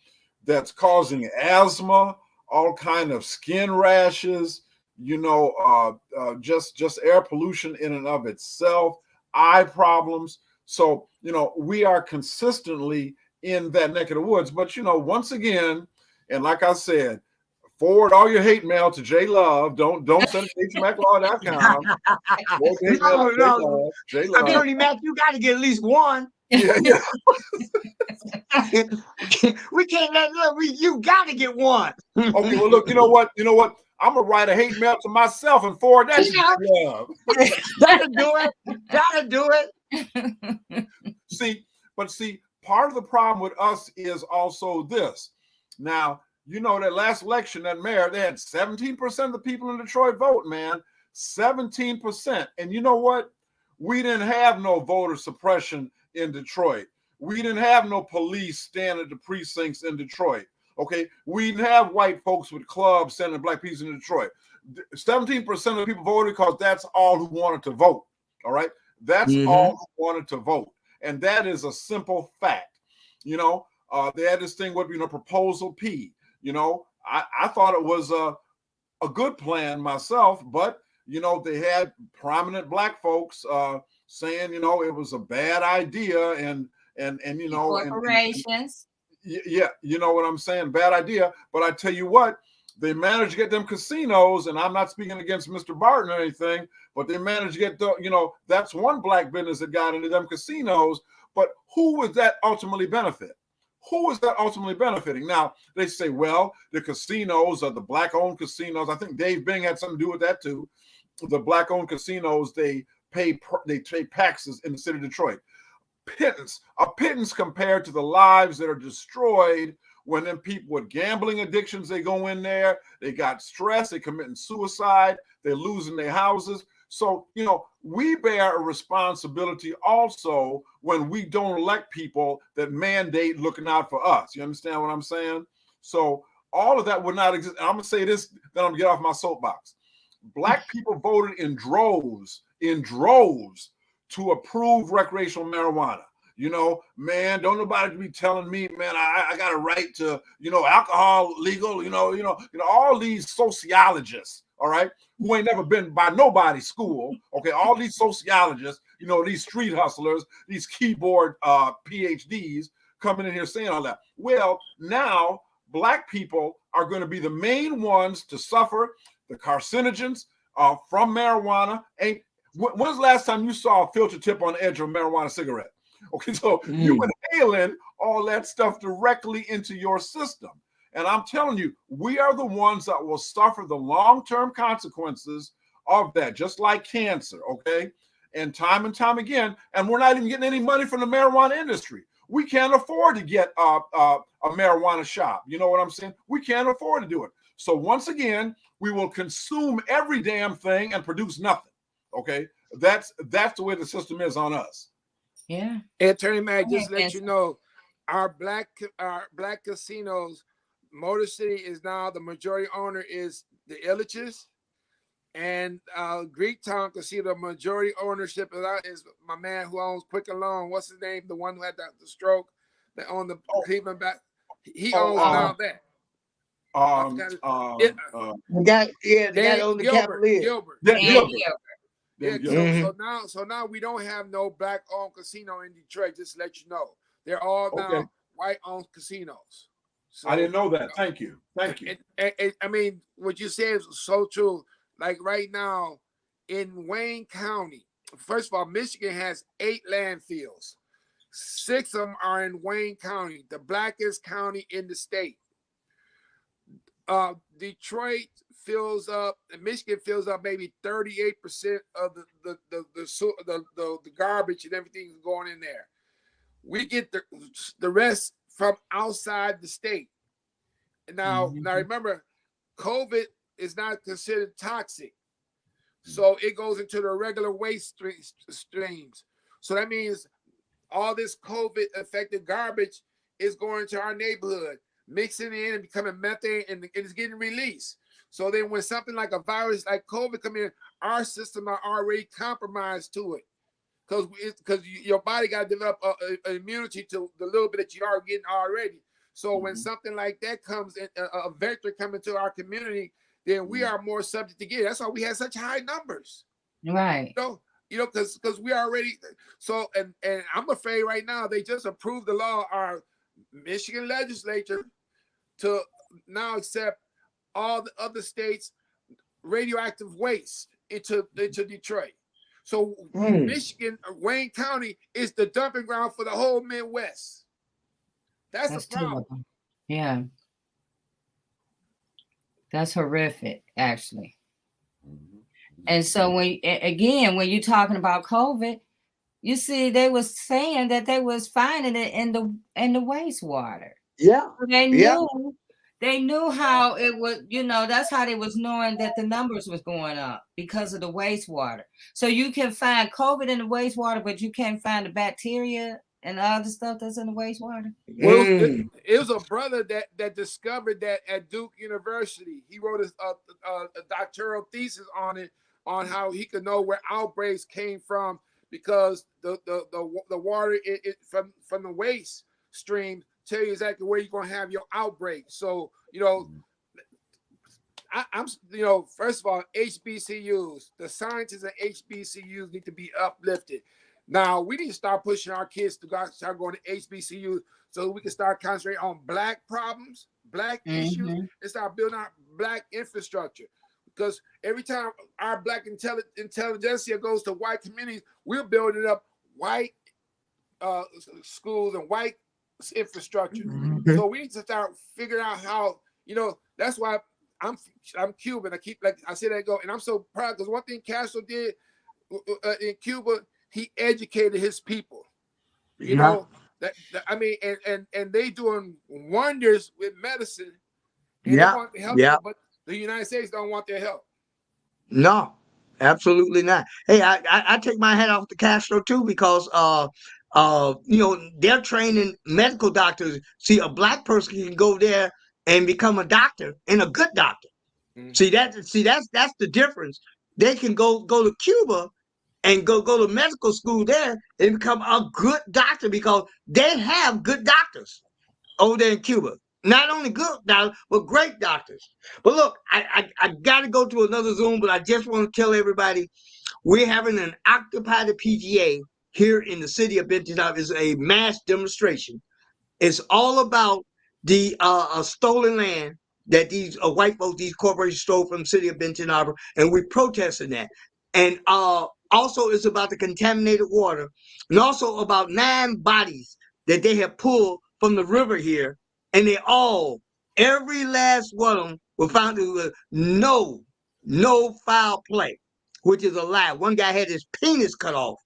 that's causing asthma, all kind of skin rashes, just air pollution in and of itself, eye problems. So, we are consistently in that neck of the woods. But, once again, and like I said, forward all your hate mail to J Love. Don't send it to hmaclaw.com. No. Attorney Matt, you got to get at least one. Yeah. We can't let you got to get one. Okay, well, look, you know what? I'm gonna write a hate mail to myself and forward that to J Love. That'll do it. See, part of the problem with us is also this. Now, that last election, that mayor, they had 17% of the people in Detroit vote, man. 17%. And you know what? We didn't have no voter suppression in Detroit. We didn't have no police standing at the precincts in Detroit. Okay, we didn't have white folks with clubs sending black people in Detroit. 17% of the people voted because that's all who wanted to vote. All right, that's all who wanted to vote, and that is a simple fact. They had this thing, Proposal P. I thought it was a good plan myself, but they had prominent black folks saying it was a bad idea, and corporations. Yeah, you know what I'm saying? Bad idea. But I tell you what, they managed to get them casinos, and I'm not speaking against Mr. Barton or anything, but they managed to get that's one black business that got into them casinos. But who would that ultimately benefit? Who is that ultimately benefiting? Now, they say, well, the casinos are the black-owned casinos. I think Dave Bing had something to do with that too. The black-owned casinos, they pay taxes in the city of Detroit. A pittance compared to the lives that are destroyed when them people with gambling addictions, they go in there, they got stress, they committing suicide, they're losing their houses. So, we bear a responsibility also when we don't elect people that mandate looking out for us. You understand what I'm saying? So all of that would not exist. I'm going to say this, then I'm going to get off my soapbox. Black people voted in droves to approve recreational marijuana. Man, don't nobody be telling me, man, I got a right to, alcohol legal, all these sociologists, all right, who ain't never been by nobody's school, okay, all these sociologists, these street hustlers, these keyboard PhDs coming in here saying all that. Well, now black people are going to be the main ones to suffer the carcinogens from marijuana. When's the last time you saw a filter tip on the edge of a marijuana cigarette? Okay, so you inhaling all that stuff directly into your system. And I'm telling you, we are the ones that will suffer the long-term consequences of that, just like cancer, okay? And time again, and we're not even getting any money from the marijuana industry. We can't afford to get a marijuana shop. You know what I'm saying? We can't afford to do it. So once again, we will consume every damn thing and produce nothing. Okay, that's the way the system is on us. Yeah. Attorney Mac, just let you know, our black casinos, Motor City is now the majority owner is the Illiches, and Greektown Casino, majority ownership is my man who owns Quick and Loan. What's his name? The one who had the stroke that owned the Cleveland back. He owns now that. The guy owned the Cavaliers. Gilbert. So now we don't have no black-owned casino in Detroit. Just to let you know, they're all now white-owned casinos. So, I didn't know that. Thank you. I mean, what you said is so true. Like right now in Wayne County, first of all, Michigan has 8 landfills. 6 of them are in Wayne County, the blackest county in the state. Detroit, fills up, and Michigan fills up maybe 38% of the garbage and everything going in there. We get the rest from outside the state. Now remember, COVID is not considered toxic, so it goes into the regular waste streams. So that means all this COVID affected garbage is going to our neighborhood, mixing in and becoming methane, and it's getting released. So then when something like a virus like COVID come in, our system are already compromised to it. Because your body got to develop an immunity to the little bit that you are getting already. So when something like that comes in, a vector coming to our community, then we are more subject to get it. That's why we have such high numbers. Right. Because we already, so, and I'm afraid right now they just approved the law, our Michigan legislature, to now accept all the other states' radioactive waste into Detroit. So Michigan, Wayne County is the dumping ground for the whole Midwest. That's the problem. Yeah. That's horrific, actually. And so when you're talking about COVID, you see they was saying that they was finding it in the wastewater. Yeah. They knew how it was, that's how they was knowing that the numbers was going up because of the wastewater. So you can find COVID in the wastewater, but you can't find the bacteria and all the stuff that's in the wastewater. Well, it was a brother that discovered that at Duke University. He wrote a doctoral thesis on it, on how he could know where outbreaks came from, because the water from the waste stream tell you exactly where you're going to have your outbreak. So, I'm first of all, HBCUs, the scientists at HBCUs need to be uplifted. Now, we need to start pushing our kids to start going to HBCUs so we can start concentrating on Black problems, Black issues, and start building our Black infrastructure. Because every time our Black intelligentsia goes to white communities, we're building up white schools and white infrastructure. So we need to start figuring out how, that's why I'm Cuban. I say that go, and I'm so proud, because one thing Castro did in Cuba, he educated his people. I mean, and they doing wonders with medicine. And they want to help you, but the United States don't want their help. No, absolutely not. Hey, I take my hat off to Castro too, because they're training medical doctors. See, a Black person can go there and become a doctor, and a good doctor. See, that's the difference. They can go to Cuba and go to medical school there and become a good doctor, because they have good doctors over there in Cuba. Not only good doctors, but great doctors. But look, I got to go to another Zoom, but I just want to tell everybody, we're having an Occupy the PGA here in the city of Benton Harbor. It's a mass demonstration. It's all about the stolen land that these white folks, these corporations stole from the city of Benton Harbor, and we're protesting that. And also it's about the contaminated water, and also about 9 bodies that they have pulled from the river here, and every last one of them were found with no foul play, which is a lie. One guy had his penis cut off,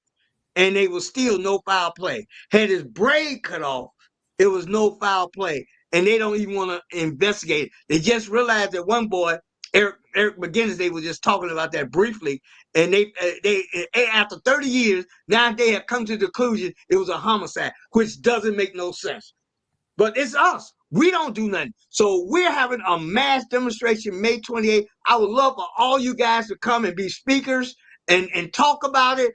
and they was still no foul play. Had his braid cut off, it was no foul play, and they don't even want to investigate it. They just realized that one boy, Eric McGinnis, they were just talking about that briefly, and they after 30 years, now they have come to the conclusion it was a homicide, which doesn't make no sense. But it's us. We don't do nothing. So we're having a mass demonstration May 28th. I would love for all you guys to come and be speakers and talk about it.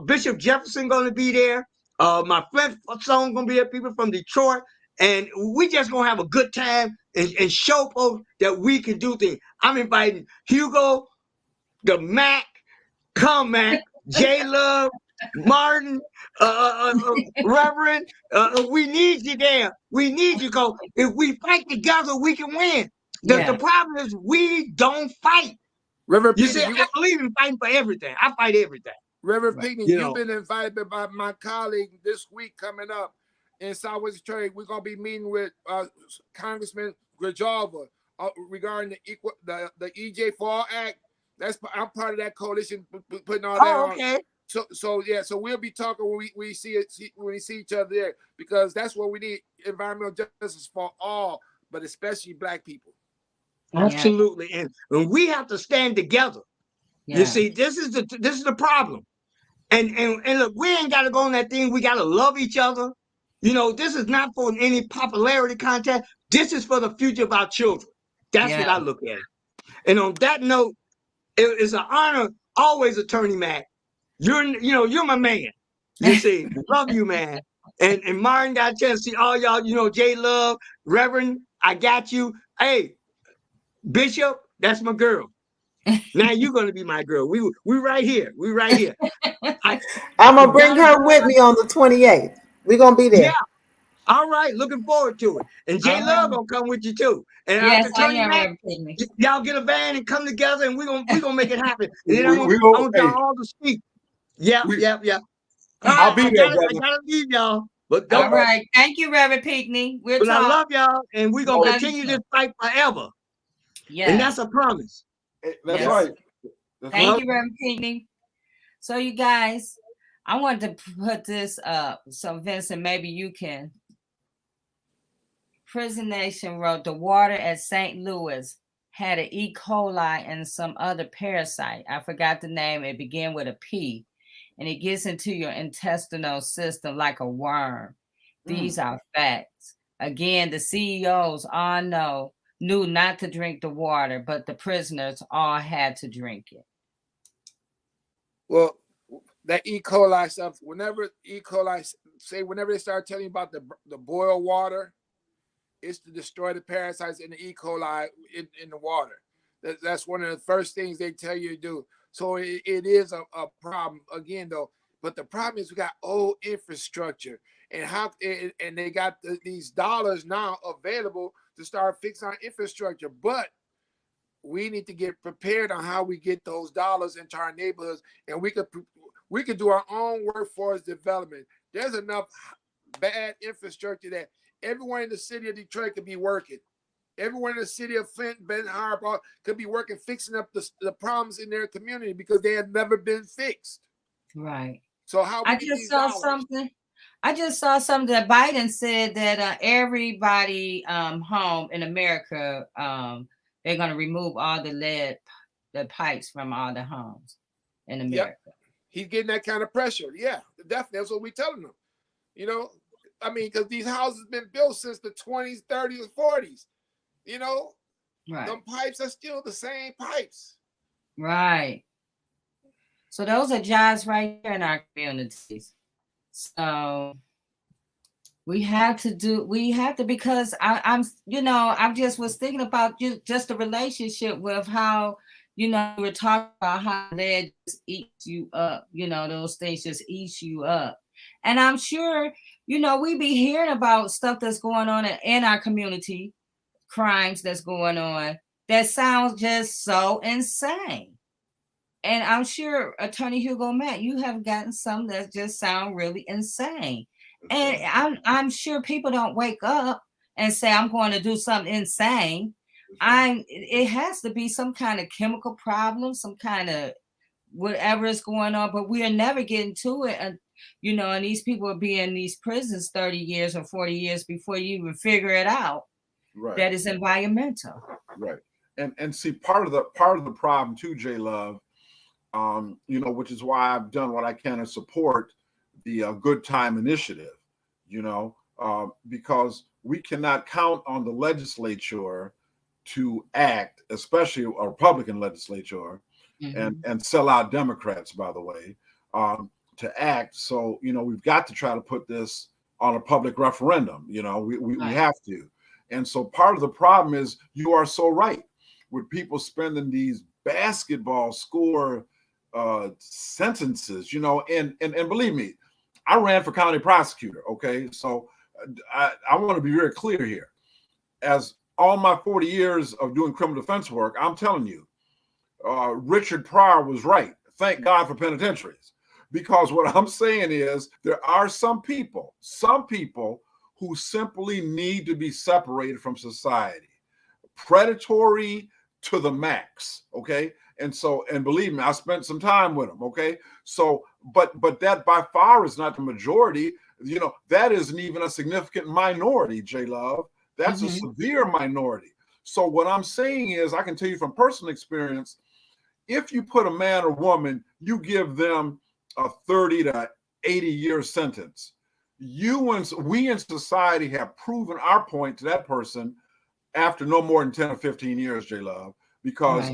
Bishop Jefferson going to be there. My Flint song going to be there. People from Detroit. And we just going to have a good time and show folks that we can do things. I'm inviting Hugo, the Mac, Mac, J Love, Martin, Reverend, we need you there. We need you, because if we fight together, we can win. The problem is we don't fight. Reverend You Peter, see, I believe in fighting for everything. I fight everything. Reverend Pinckney, you've been invited by my colleague this week coming up in Southwest Detroit. We're going to be meeting with Congressman Grijalva regarding the EJ Fall Act. I'm part of that coalition putting all that on. Okay. So so we'll be talking when we see each other there, because that's what we need: environmental justice for all, but especially Black people. Absolutely. And we have to stand together. You see, this is the problem. And look, we ain't got to go on that thing. We got to love each other. You know, this is not for any popularity contest. This is for the future of our children. That's what I look at. And on that note, it's an honor, always, Attorney Mac. You're my man. You see, love you, man. And Martin got a chance to see all y'all, J Love, Reverend, I got you. Hey, Bishop, that's my girl. Now you're gonna be my girl. We right here. We right here. I'm gonna bring her with me on the 28th. We're gonna be there. Yeah. All right, looking forward to it. And J Love gonna come with you too. And yes, after Tony Mac, y'all get a van and come together, and we're gonna make it happen. And then I want y'all all to speak. Yeah. I'll be there, brother. I gotta leave y'all. But all right, thank you, Reverend Pinckney. But I love y'all, and we're gonna continue this fight forever. Yeah, and that's a promise. That's right. Thank you, Reverend Pinckney. So you guys, I wanted to put this up. So Vincent, maybe you can. Prison Nation wrote, the water at St. Louis had an E. coli and some other parasite. I forgot the name. It began with a P, and it gets into your intestinal system like a worm. These are facts. Again, the CEOs all knew not to drink the water, but the prisoners all had to drink it. Well, that E. coli stuff, whenever they start telling you about the boiled water, it's to destroy the parasites in the E. coli in the water. That's one of the first things they tell you to do. So it is a problem again, though. But the problem is we got old infrastructure, and they got these dollars now available to start fixing our infrastructure. But we need to get prepared on how we get those dollars into our neighborhoods, and we could do our own workforce development. There's enough bad infrastructure that everyone in the city of Detroit could be working. Everyone in the city of Flint, Benton Harbor could be working, fixing up the problems in their community because they have never been fixed. Right. So how I just saw something that Biden said that everybody home in America, they're going to remove all the pipes from all the homes in America. Yep. He's getting that kind of pressure. Yeah, definitely. That's what we're telling them. I mean, because these houses have been built since the 20s, 30s, 40s. Right. Them pipes are still the same pipes. Right. So those are jobs right here in our communities. So we have to, because I just was thinking about just the relationship with how, we're talking about how lead just eats you up, those things just eat you up. And I'm sure, we be hearing about stuff that's going on in our community, crimes that's going on, that sounds just so insane. And I'm sure, Attorney Hugo Mack, you have gotten some that just sound really insane. And I'm sure people don't wake up and say, I'm going to do something insane. It has to be some kind of chemical problem, some kind of whatever is going on, but we are never getting to it. And these people will be in these prisons 30 years or 40 years before you even figure it out. Right. That is environmental. Right. And see, part of the problem too, J Love, which is why I've done what I can to support the Good Time Initiative, because we cannot count on the legislature to act, especially a Republican legislature, and sell out Democrats, by the way, to act. So, we've got to try to put this on a public referendum. We have to. And so part of the problem is, you are so right, with people spending these basketball score sentences, and believe me, I ran for county prosecutor. Okay. So I want to be very clear here. As all my 40 years of doing criminal defense work, I'm telling you, Richard Pryor was right. Thank God for penitentiaries, because what I'm saying is there are some people who simply need to be separated from society. predatory to the max. Okay. And so, and believe me, I spent some time with them. Okay. So, but that by far is not the majority. You know, that isn't even a significant minority, J Love. That's a severe minority. So what I'm saying is, I can tell you from personal experience, if you put a man or woman, you give them a 30 to 80-year sentence. We in society have proven our point to that person after no more than 10 or 15 years, J Love, because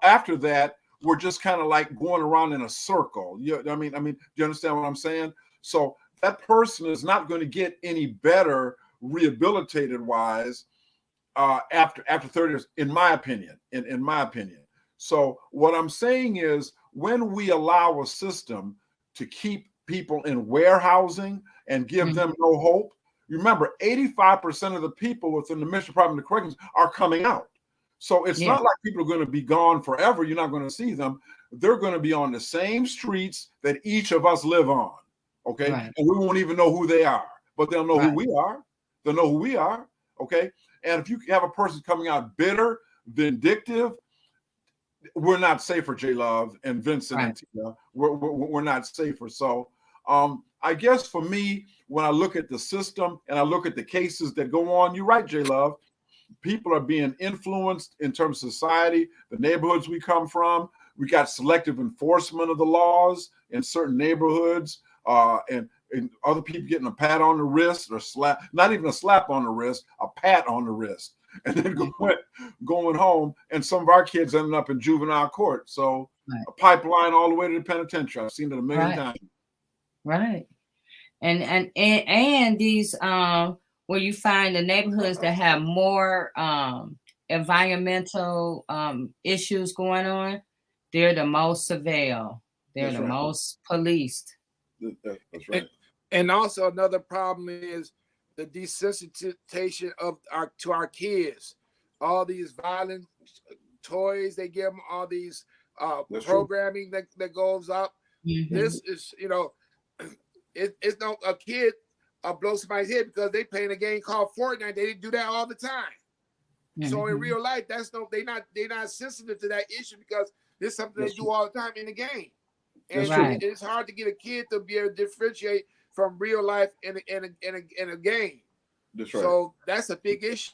after that, we're just kind of like going around in a circle. I mean, do you understand what I'm saying? So that person is not going to get any better rehabilitated wise after 30 years, in my opinion. In my opinion. So what I'm saying is, when we allow a system to keep people in warehousing and give them no hope, remember, 85% of the people within the Michigan Department of Corrections are coming out. So it's not like people are going to be gone forever. You're not going to see them. They're going to be on the same streets that each of us live on. Okay. Right. And we won't even know who they are, but they'll know who we are. They'll know who we are. Okay. And if you have a person coming out bitter, vindictive, we're not safer, J Love and Vincent and Tina. We're not safer. So I guess for me, when I look at the system and I look at the cases that go on, you're right, J Love. People are being influenced in terms of society, the neighborhoods we come from. We got selective enforcement of the laws in certain neighborhoods, and other people getting a pat on the wrist or slap, not even a slap on the wrist, a pat on the wrist, and then going home. And some of our kids ending up in juvenile court. So a pipeline all the way to the penitentiary. I've seen it a million times. Right. And these where you find the neighborhoods that have more environmental issues going on, they're the most severe. They're the most policed. That's right. And also another problem is the desensitization to our kids. All these violent toys they give them, all these programming that goes up. This is, it's no a kid blow somebody's head because they playing a game called Fortnite. They do that all the time. So in real life, they're not sensitive to that issue because it's something they do all the time in the game. And it's hard to get a kid to be able to differentiate from real life in a game. That's right. So that's a big issue.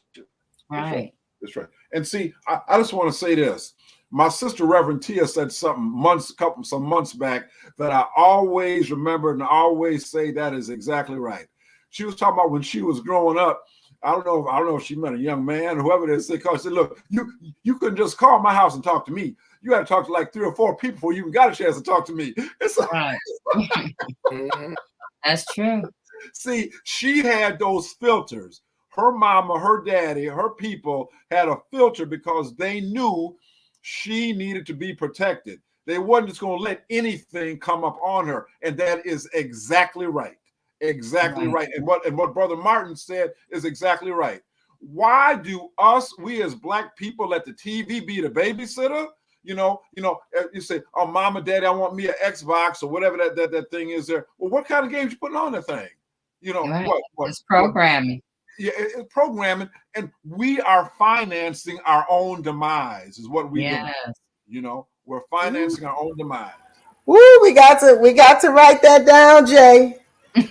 Right. That's right. And see, I just want to say this. My sister, Reverend Tia, said something some months back that I always remember and I always say that is exactly right. She was talking about when she was growing up. I don't know if she met a young man, whoever it is. She said, "Look, you couldn't just call my house and talk to me. You got to talk to like 3 or 4 people before you even got a chance to talk to me." It's right. That's true. See, she had those filters. Her mama, her daddy, her people had a filter because they knew she needed to be protected. They wasn't just going to let anything come up on her. And that is exactly right. Exactly right. And what Brother Martin said is exactly right. Why do we as Black people let the TV be the babysitter? You say, "Oh, mama, daddy, I want me an Xbox," or whatever that thing is there. Well, what kind of games you putting on that thing? What? It's programming. It's programming, and we are financing our own demise. Is what we do. We're financing our own demise. Woo! We got to write that down, Jay.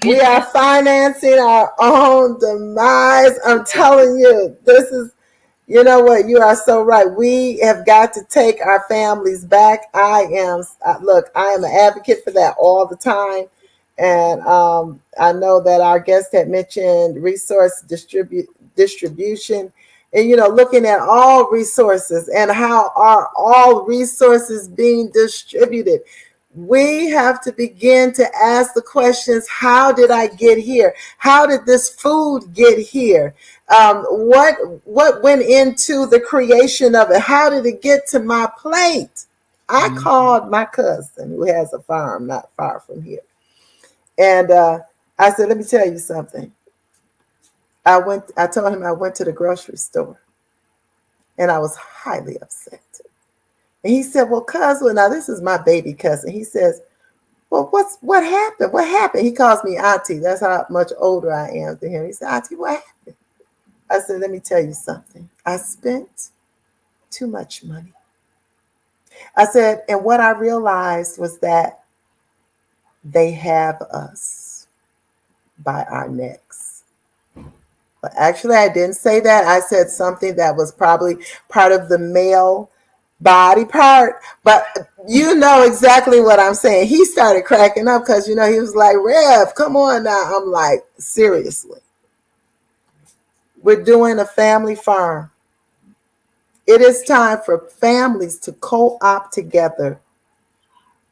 We are financing our own demise. I'm telling you, this is. You know what? You are so right. We have got to take our families back. I am an advocate for that all the time. And I know that our guest had mentioned resource distribution and, looking at all resources and how are all resources being distributed. We have to begin to ask the questions, how did I get here? How did this food get here? What went into the creation of it? How did it get to my plate? I called my cousin who has a farm not far from here. And I said, let me tell you something. I told him I went to the grocery store and I was highly upset. And he said, well, cousin, now this is my baby cousin. He says, well, what happened? What happened? He calls me auntie. That's how much older I am than him. He said, auntie, what happened? I said, let me tell you something. I spent too much money. I said, and what I realized was that they have us by our necks. But actually, I didn't say that. I said something that was probably part of the male body part, but you know exactly what I'm saying. He started cracking up because, you know, he was like, Rev, come on now. I'm like, seriously. We're doing a family farm. It is time for families to co-op together.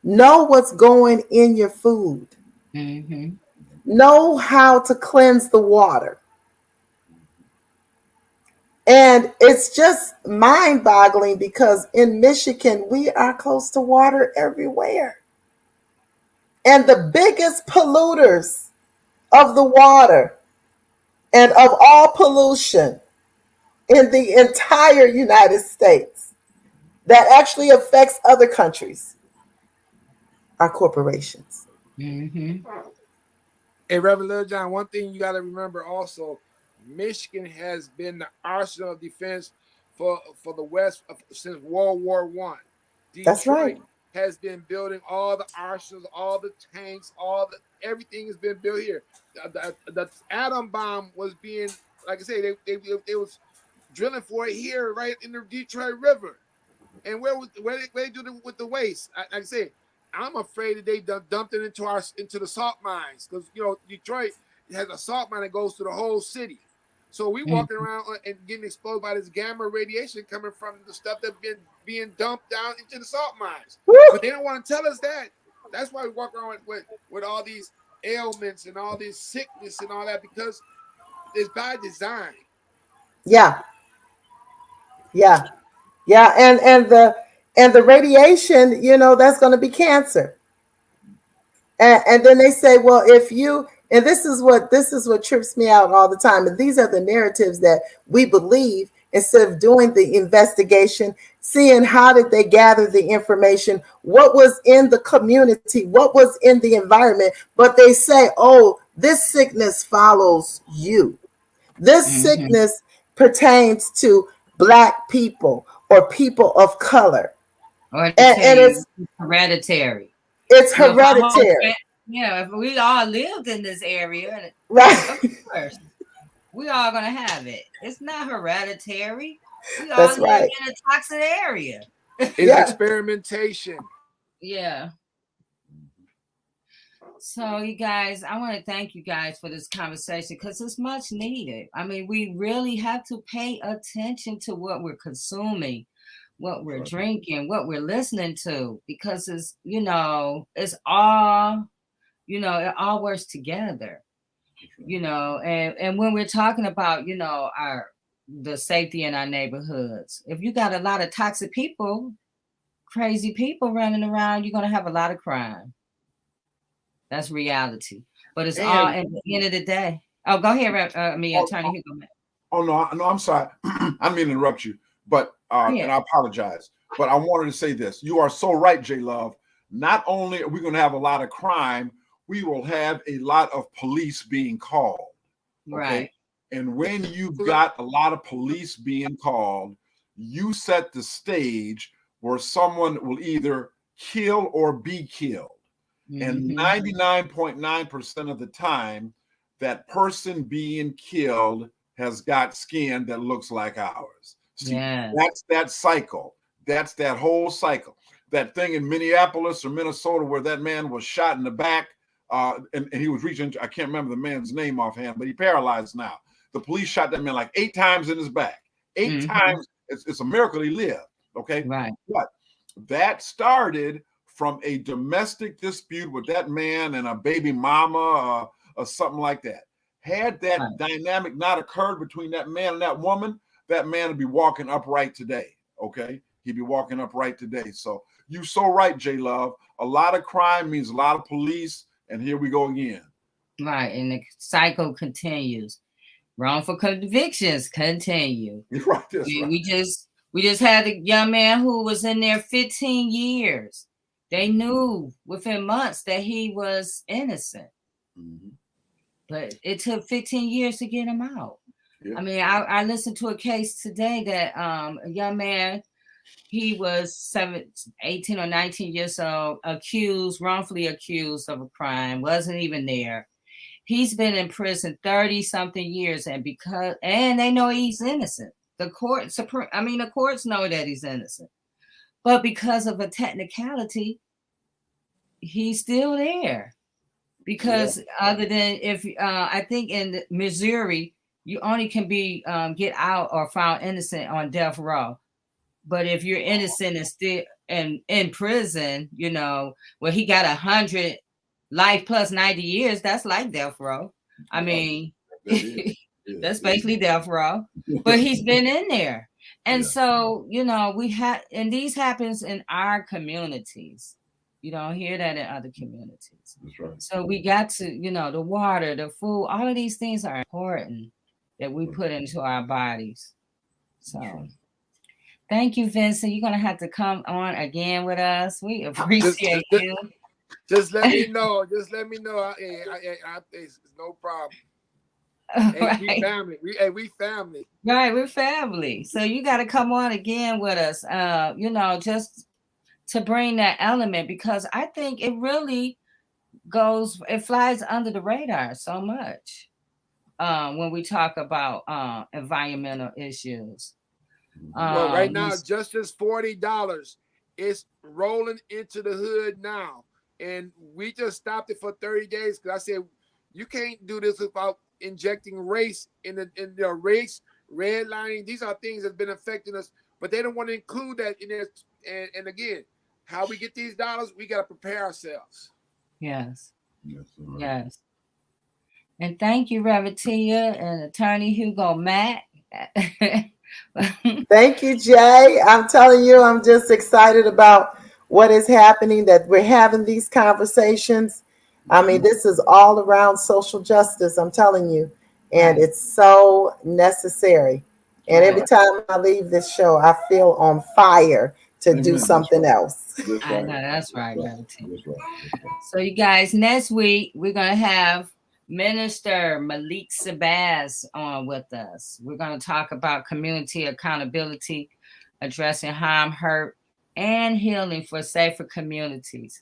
Know what's going in your food. Mm-hmm. Know how to cleanse the water. And it's just mind boggling because in Michigan, we are close to water everywhere. And the biggest polluters of the water and of all pollution in the entire United States that actually affects other countries are corporations. Mm-hmm. Hey, Reverend Lil John, one thing you got to remember also, Michigan has been the arsenal of defense for the West since World War One. That's right. Detroit has been building all the arsenals, all the tanks, everything has been built here. The atom bomb was being, like I say, they was drilling for it here, right in the Detroit River. And where they do with the waste? Like I say, I'm afraid that they dumped it into the salt mines because Detroit has a salt mine that goes to the whole city. So we walking around and getting exposed by this gamma radiation coming from the stuff that's been being dumped down into the salt mines. Woo! But they don't want to tell us that. That's why we walk around with all these ailments and all this sickness and all that because it's by design. Yeah. Yeah. Yeah. And the radiation, you know, that's going to be cancer. And then they say, well, if you, and this is what trips me out all the time. And these are the narratives that we believe instead of doing the investigation, seeing how did they gather the information, what was in the community, what was in the environment. But they say, oh, this sickness follows you. This sickness pertains to Black people or people of color. Or to And tell you, it's hereditary. It's You know, hereditary. if we all lived in this area, Right. of course, we all gonna have it. It's not hereditary. We all That's live right. in a toxic area. It's Yeah. experimentation. Yeah. So, you guys, I want to thank you guys for this conversation because it's much needed. I mean, we really have to pay attention to what we're consuming, what we're drinking, what we're listening to, because it's, it's all, it all works together, and when we're talking about, the safety in our neighborhoods, if you got a lot of toxic people, crazy people running around, you're going to have a lot of crime. That's reality. But it's all at the end of the day. Oh, go ahead, Attorney Hugo. Oh no, I'm sorry. I didn't mean to interrupt you, but and I apologize. But I wanted to say this. You are so right, J Love. Not only are we going to have a lot of crime, we will have a lot of police being called. Okay? Right. And when you've got a lot of police being called, you set the stage where someone will either kill or be killed. And 99.9% of the time, that person being killed has got skin that looks like ours. See, that's that cycle. That's that whole cycle. That thing in Minneapolis or Minnesota where that man was shot in the back and he was reaching, I can't remember the man's name offhand, but he paralyzed now. The police shot that man like 8 times in his back. 8 times. It's a miracle he lived. Okay. Right. But that started from a domestic dispute with that man and a baby mama or something like that. Had that dynamic not occurred between that man and that woman, that man would be walking upright today. Okay. He'd be walking upright today. So you're so right, J Love. A lot of crime means a lot of police. And here we go again. Right. And the cycle continues. Wrongful convictions continue. Right. That's right. We just had a young man who was in there 15 years. They knew within months that he was innocent. But it took 15 years to get him out. Yeah. I mean, I listened to a case today that a young man, he was 18 or 19 years old, wrongfully accused of a crime, wasn't even there. He's been in prison 30 something years, and they know he's innocent. The courts know that he's innocent. But because of a technicality, he's still there. Because other than if I think in Missouri, you only can be get out or found innocent on death row. But if you're innocent and still in prison, where he got 100 life plus 90 years, that's like death row. I mean, that's basically death row. But he's been in there. And so, and these happens in our communities. You don't hear that in other communities. That's right. So we got to, the water, the food, all of these things are important that we put into our bodies. So thank you, Vincent. You're going to have to come on again with us. We appreciate you. Just let me know. Just let me know. It's no problem. Right. We family. We family. Right, we're family. So you got to come on again with us, just to bring that element, because I think it really it flies under the radar so much when we talk about environmental issues. Well, right now, just as $40, it's rolling into the hood now. And we just stopped it for 30 days because I said, you can't do this without injecting race in the race, redlining. These are things that's been affecting us, but they don't want to include that in there. And again, how we get these dollars, we got to prepare ourselves. Yes. Yes. Right. Yes. And thank you, Reverend Tia and Attorney Hugo Mack. Thank you, Jay. I'm telling you, I'm just excited about what is happening, that we're having these conversations. I mean, this is all around social justice, I'm telling you, and it's so necessary. And every time I leave this show, I feel on fire to do something else. I know, that's right, Reverend Tia. So you guys, next week, we're going to have Minister Malik Sabaz on with us. We're going to talk about community accountability, addressing harm, hurt, and healing for safer communities.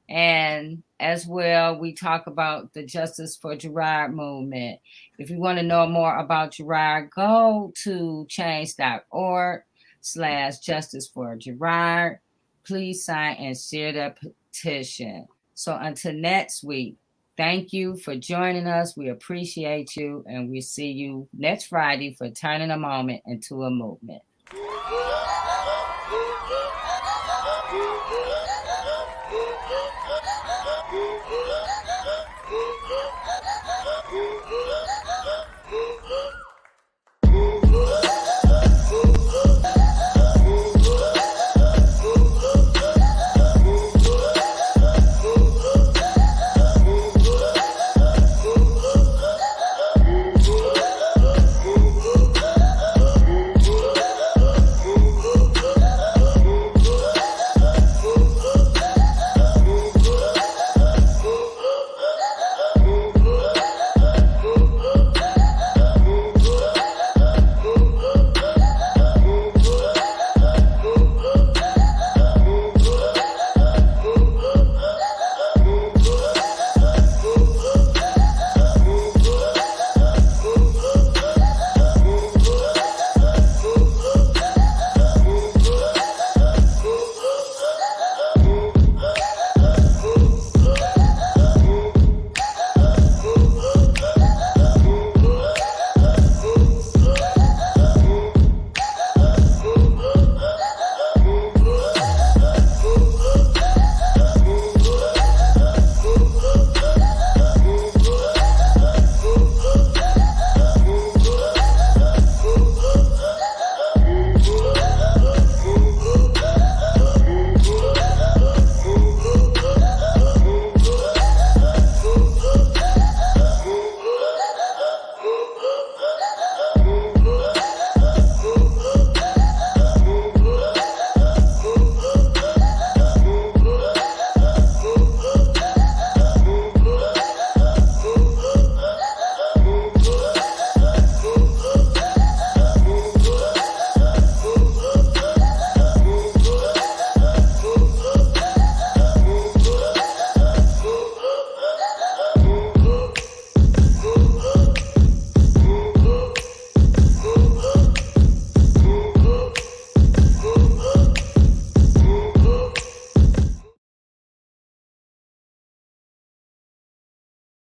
And as well, we talk about the Justice for Gerard movement. If you want to know more about Gerard, go to change.org/Justice for Gerard. Please sign and share the petition. So until next week, thank you for joining us. We appreciate you, and we'll see you next Friday for turning a moment into a movement.